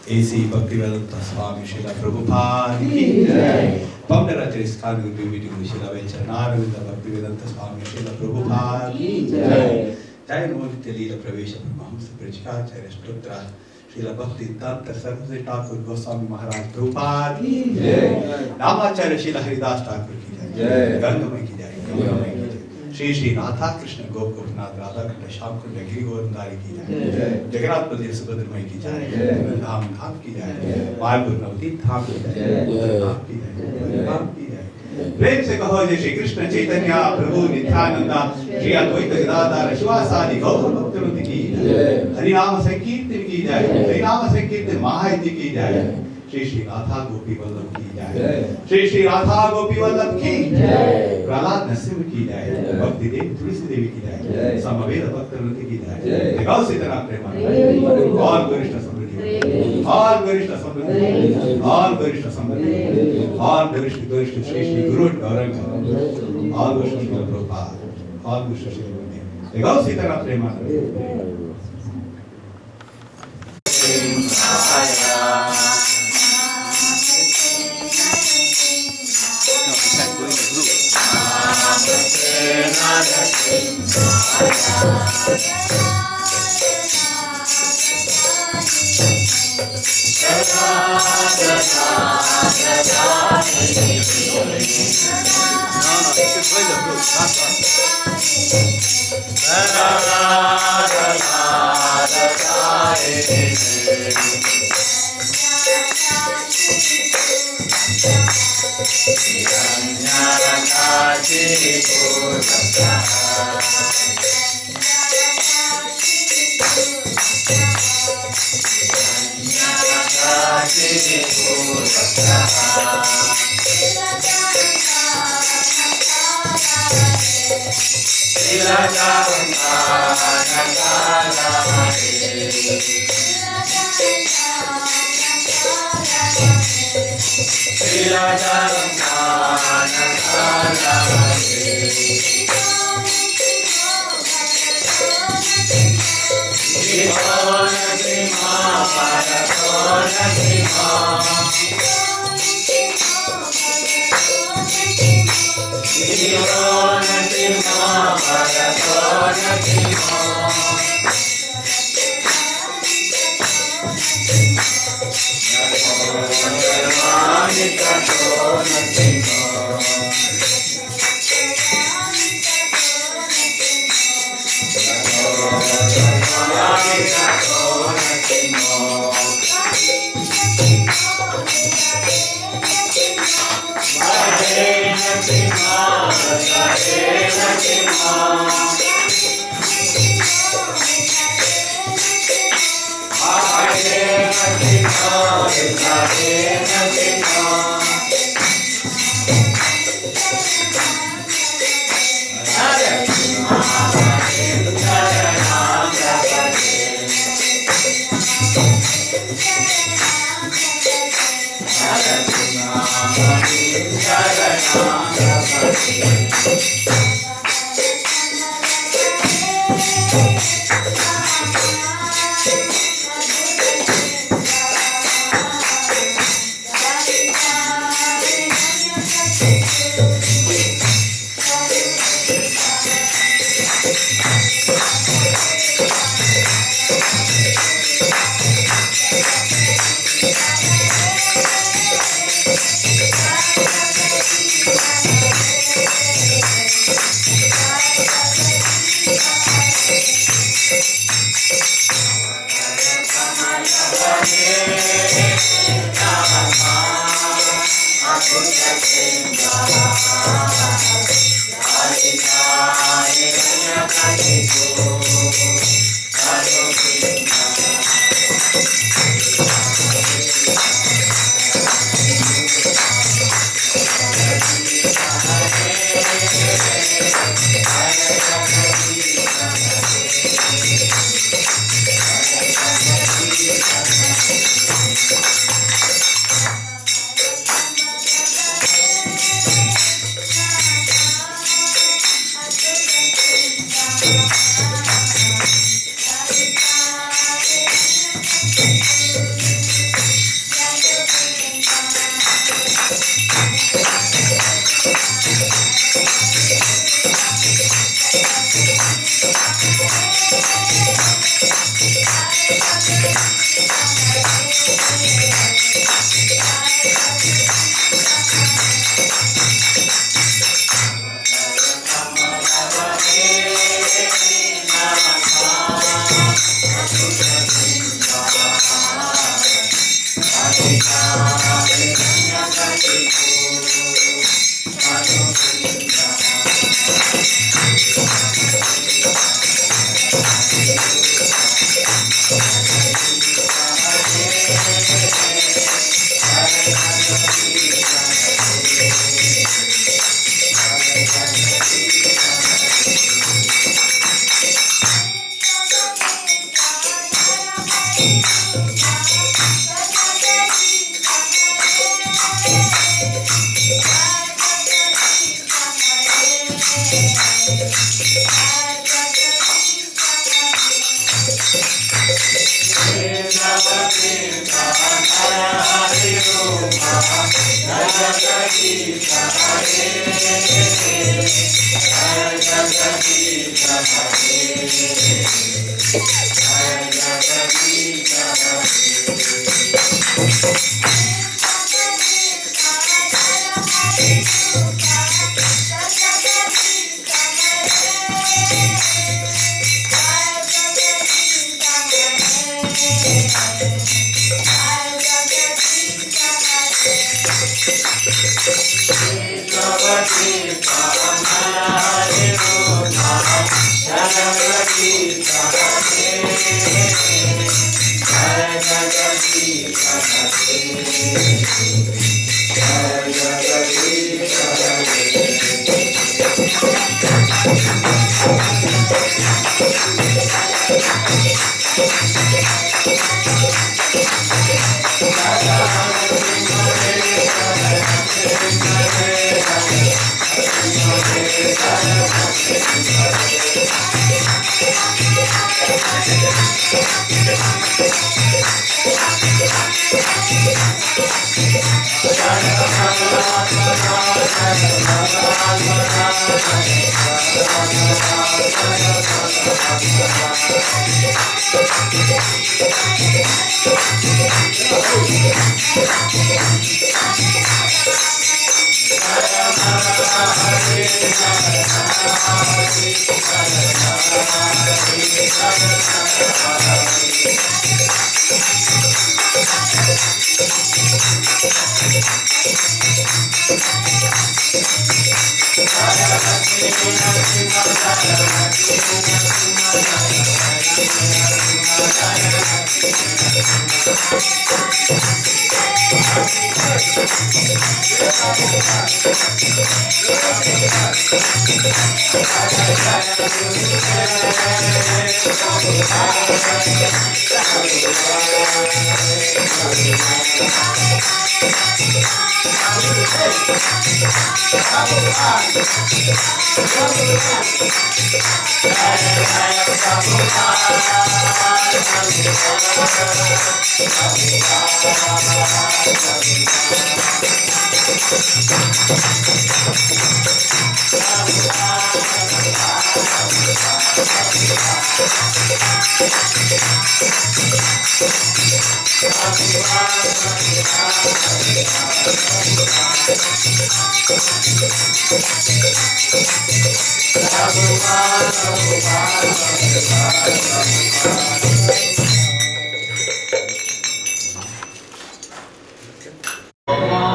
A.C. Bhaktivedanta Swami Srila Prabhupada ki jai. Pamdaracharya ISKCON will be meeting with Srila Venchanaravinda Bhaktivedanta Swami Srila Prabhupada ki jai. Jai Noditya Leela Pravesha Brahmahamsa Prachikacharya Stotra Srila Bhakti Tanta Sarvati Thakur Goswami Maharaj Prabhupada ki jai. Namacharya Srila Haridas Thakur ki jai. Gangamai ki jai. Gangamai ki jai. Shri Shri Radha Krishna Gop Gopinath Radha Krishna Shyam Kunda Giri Govindari ki jai. Jagannath Baladev Subhadramai ki jai. Dham Dham ki jai. Mayapur Navadip Dham ki jai. Dham ki jai. Dham ki jai. प्रेम से कहो जय श्री कृष्ण चैतन्य प्रभु नित्यानंद श्री अद्वैत गदाधर शिवासादि गौर भक्तवृंद की जय। हरिनाम संकीर्तन की जय। हरिनाम संकीर्तन महायज्ञ की जय। श्री श्री राधा गोपी वल्लभ की जय। श्री श्री राधा गोपी वल्लभ की जय। प्रहलाद नरसिंह की जय। भक्ति देवी तुलसी देवी की जय। समवेत भक्तवृंद की जय। गौ सीतना प्रेम और गरिष्ठ समृद्धि और गरिष्ठ समृद्धि और गरिष्ठ समृद्धि और गरिष्ठ गरिष्ठ श्री श्री गुरु गौरंग और गरिष्ठ श्री प्रभुपाद और गरिष्ठ श्री गुरुदेव गौ सीतना प्रेम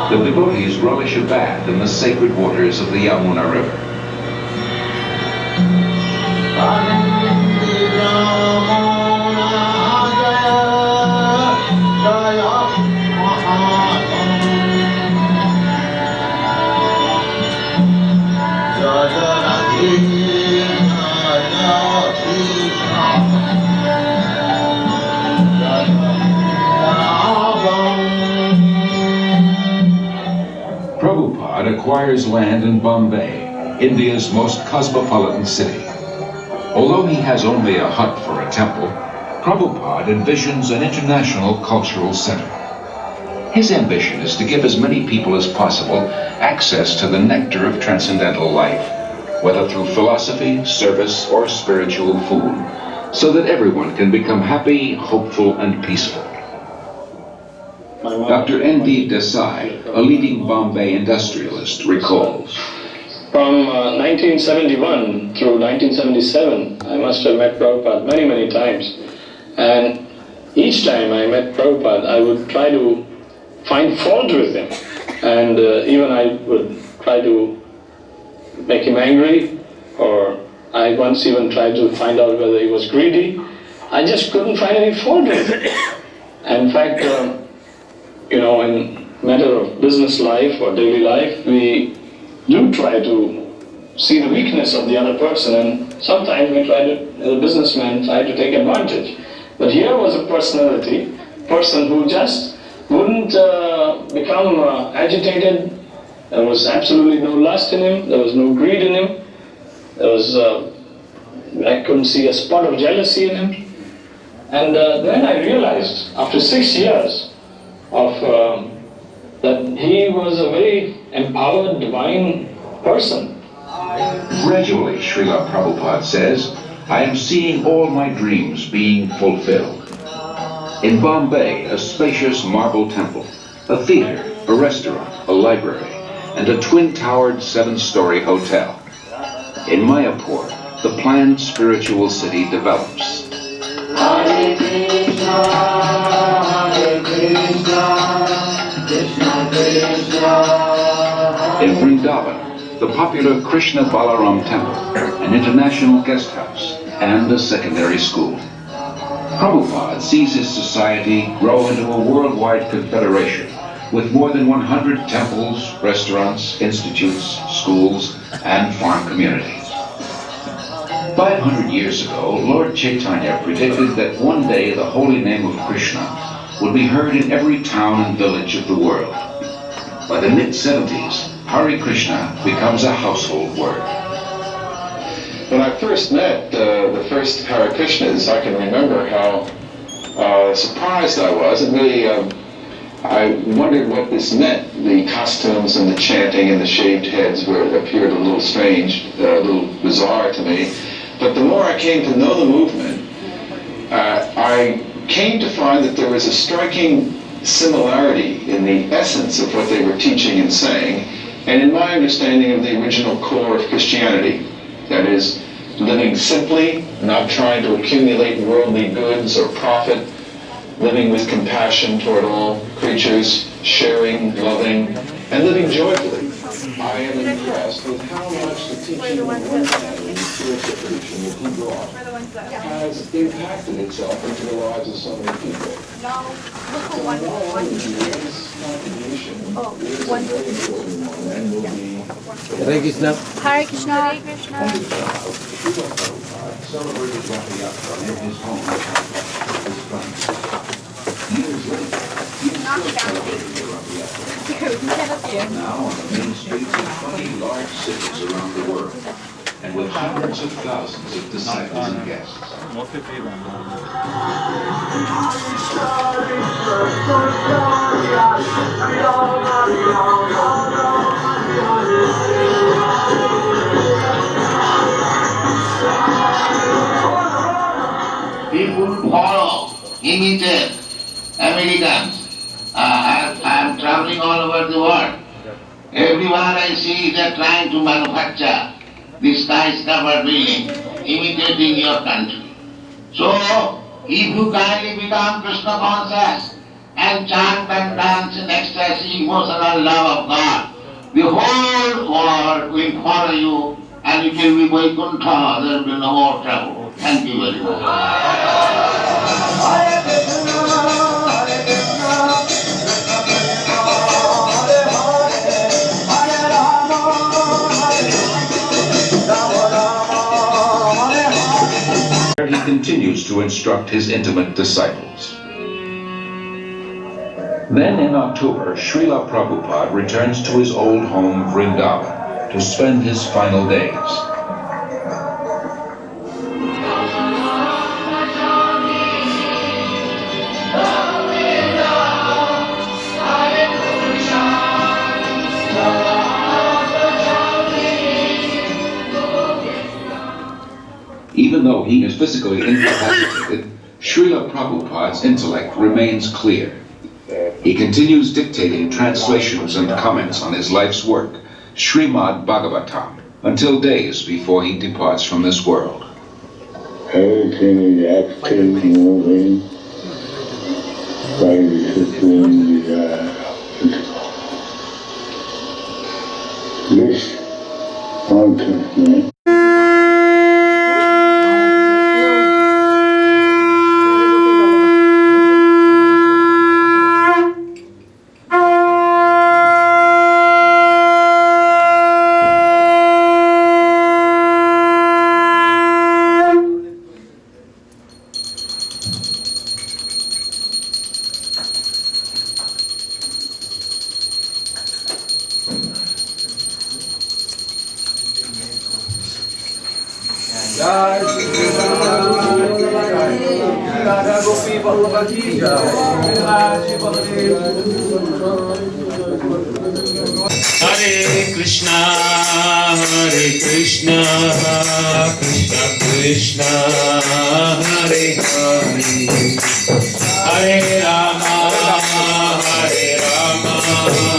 The devotees relish a bath in the sacred waters of the Yamuna River. Prabhupada acquires land in Bombay, India's most cosmopolitan city. Although he has only a hut for a temple, Prabhupada envisions an international cultural center. His ambition is to give as many people as possible access to the nectar of transcendental life, whether through philosophy, service, or spiritual food, so that everyone can become happy, hopeful, and peaceful. Dr. N.D. Desai, a leading Bombay industrialist, recalls. From 1971 through 1977, I must have met Prabhupada many, many times. And each time I met Prabhupada, I would try to find fault with him. And even I would try to make him angry, or I once even tried to find out whether he was greedy. I just couldn't find any fault with him. In fact, in matter of business life or daily life, we do try to see the weakness of the other person, and sometimes we try to, as a businessman, try to take advantage. But here was a person who just wouldn't become agitated. There was absolutely no lust in him, there was no greed in him, there was, I couldn't see a spot of jealousy in him. And then I realized, after 6 years of that he was a very empowered, divine person. Gradually, Srila Prabhupada says, I am seeing all my dreams being fulfilled. In Bombay, a spacious marble temple, a theater, a restaurant, a library, and a twin-towered 7-story hotel. In Mayapur, the planned spiritual city develops. Hare Krishna, Hare Krishna, Krishna Krishna. In Vrindavan, the popular Krishna Balaram Temple, an international guest house, and a secondary school. Prabhupada sees his society grow into a worldwide confederation with more than 100 temples, restaurants, institutes, schools, and farm communities. 500 years ago, Lord Chaitanya predicted that one day the holy name of Krishna would be heard in every town and village of the world. By the mid-70s, Hare Krishna becomes a household word. When I first met the first Hare Krishnas, I can remember how surprised I was. And really, I wondered what this meant. The costumes and the chanting and the shaved heads appeared a little strange, a little bizarre to me. But the more I came to know the movement, I came to find that there was a striking similarity in the essence of what they were teaching and saying, and in my understanding of the original core of Christianity. That is, living simply, not trying to accumulate worldly goods or profit, living with compassion toward all creatures, sharing, loving, and living joyfully. I am impressed with how much the teaching of one man in the spiritual tradition that he brought has impacted itself into the lives of so many people. Hare Krishna. Hare Krishna. Hare Krishna. Celebrated Rath Yatra in his home his friends. Years later, he is still celebrating the Rath Yatra. Now on the main streets of 20 large cities around the world, and with hundreds of thousands of disciples and guests. People follow, imitate Americans. I am traveling all over the world. Everywhere I see they are trying to manufacture this skyscraper building, imitating your country. So, if you kindly become Krishna conscious and chant and dance in ecstasy, emotional love of God, the whole world will follow you and it will be Vaikuntha, there will be no more trouble. Thank you very much. He continues to instruct his intimate disciples. Then in October, Srila Prabhupada returns to his old home Vrindavan to spend his final days. Even though he is physically incapacitated, Srila Prabhupada's intellect remains clear. He continues dictating translations and comments on his life's work, Srimad Bhagavatam, until days before he departs from this world. Everything is active, moving, by the supreme desire. This consciousness Hare Krishna, Krishna Krishna, Hare Hare, Hare Rama, Rama Rama, Hare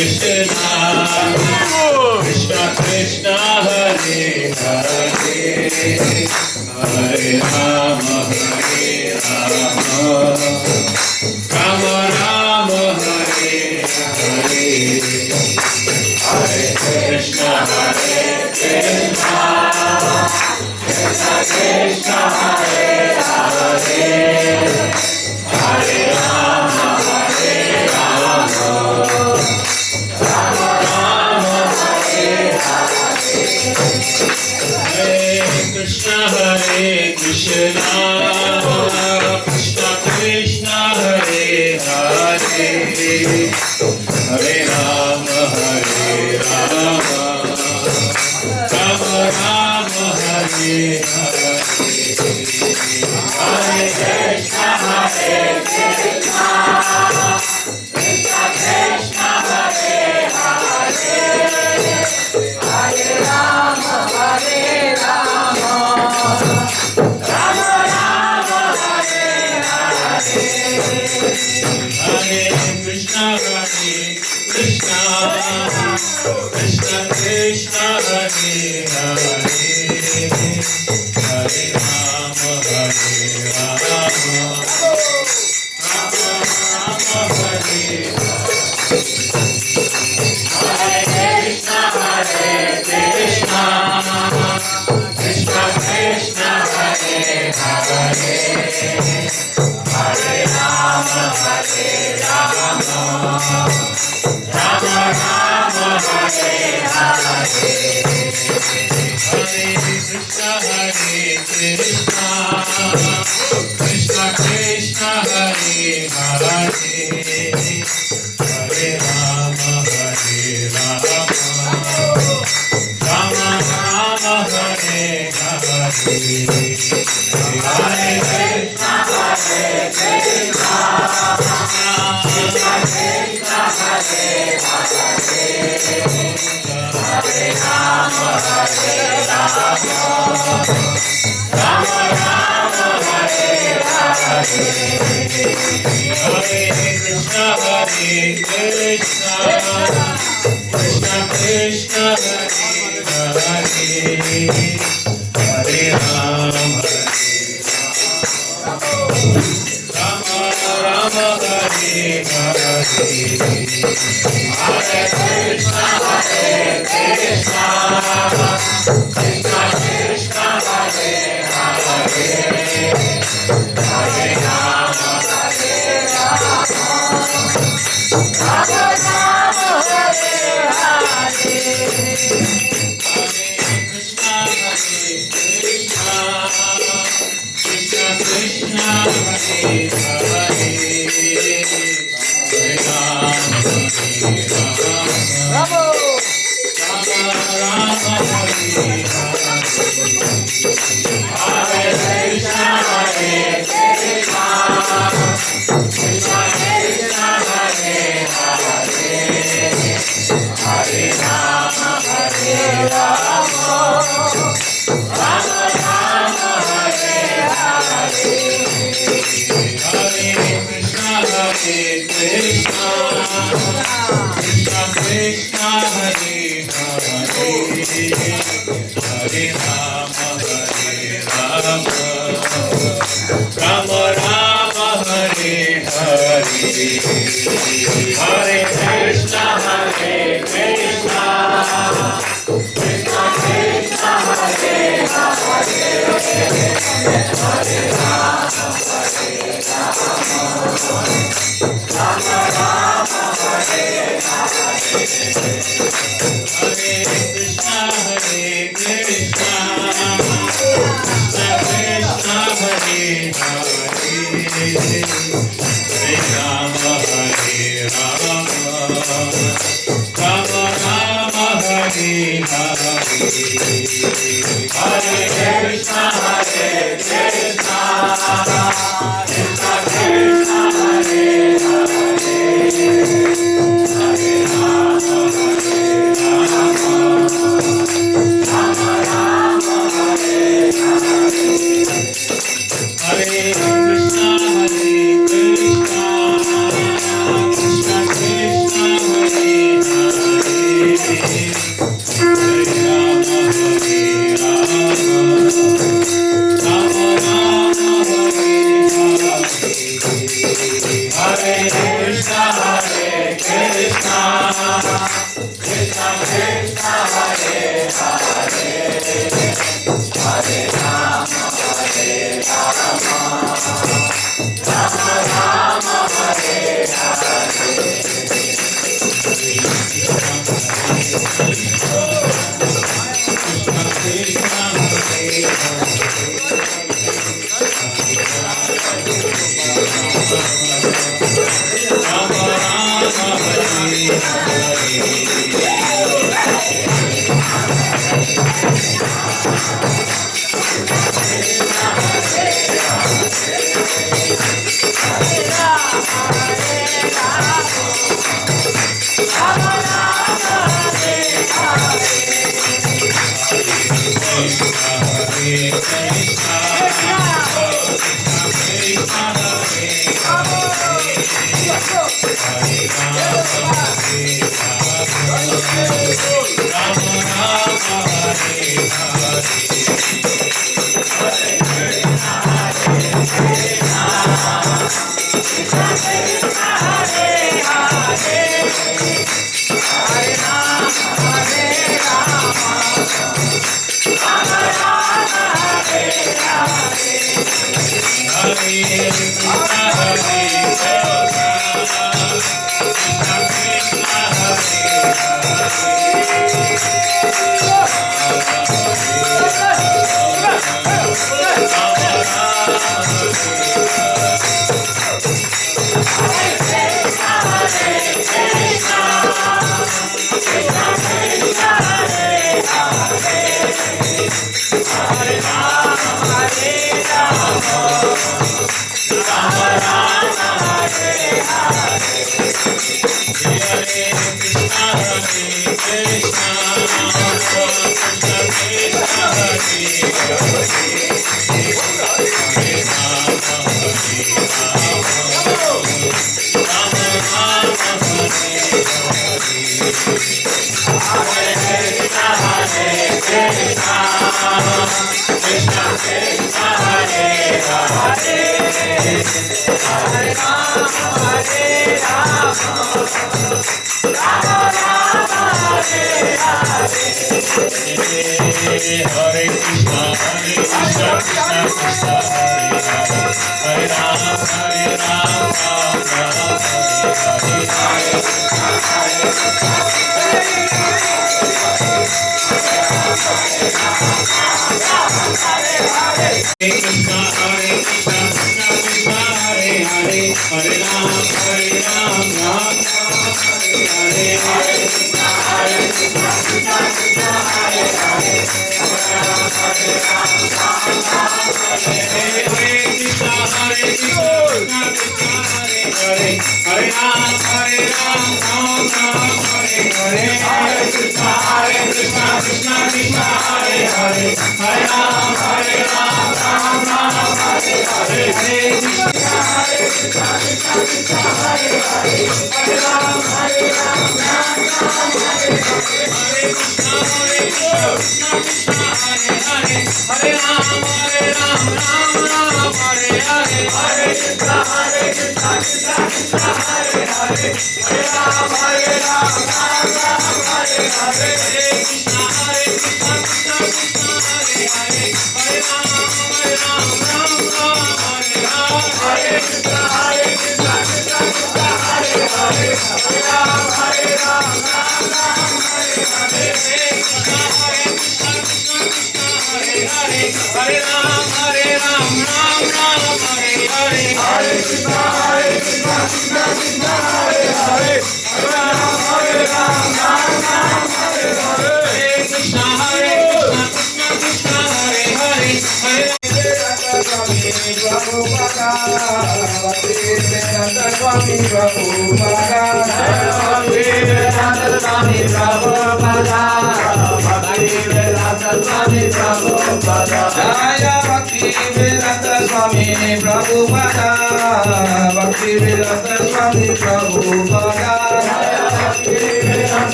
Krishna Krishna Hare Hare Hare Rama Rama Rama Hare Hare Hare Krishna Krishna Krishna Hare Hare Hare Rama Krishna Hare Krishna Krishna Krishna Hare Hare Hare Rama Rama Rama Hare Hare Hare Krishna Krishna Krishna Krishna Hare Hare Hare Rama Rama Rama Hare Hare Hare Krishna Krishna Krishna Krishna Hare Hare Hare Rama Rama Rama Hare Hare Krishna Krishna Krishna Krishna Hare Hare Hare Rama Rama Rama Hare Hare Hare Krishna Krishna Krishna Krishna Hare Hare Hare Rama Rama Rama Hare Hare Hare Krishna Krishna Krishna Krishna Hare Hare Hare Rama Rama Rama Hare Hare Hare Krishna Krishna Krishna Krishna Hare Hare Hare Rama Rama Hare Hare Hare Krishna Krishna Krishna Krishna Hare Hare Hare Rama Rama Rama Hare Hare Krishna Krishna Krishna Krishna Hare Hare Hare Rama Rama Rama Hare Hare Krishna Krishna Krishna Krishna Hare Hare Hare Rama Rama Rama Hare Hare Hare Krishna Krishna Krishna Krishna Hare Hare Hare Rama Rama Rama Hare Hare Hare Krishna Krishna Krishna Krishna Hare Hare Hare Rama Rama Rama Hare Hare Hare Krishna Krishna Krishna Krishna Hare Hare Hare Rama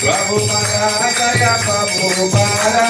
Prabhupada, Jaya Prabhupada,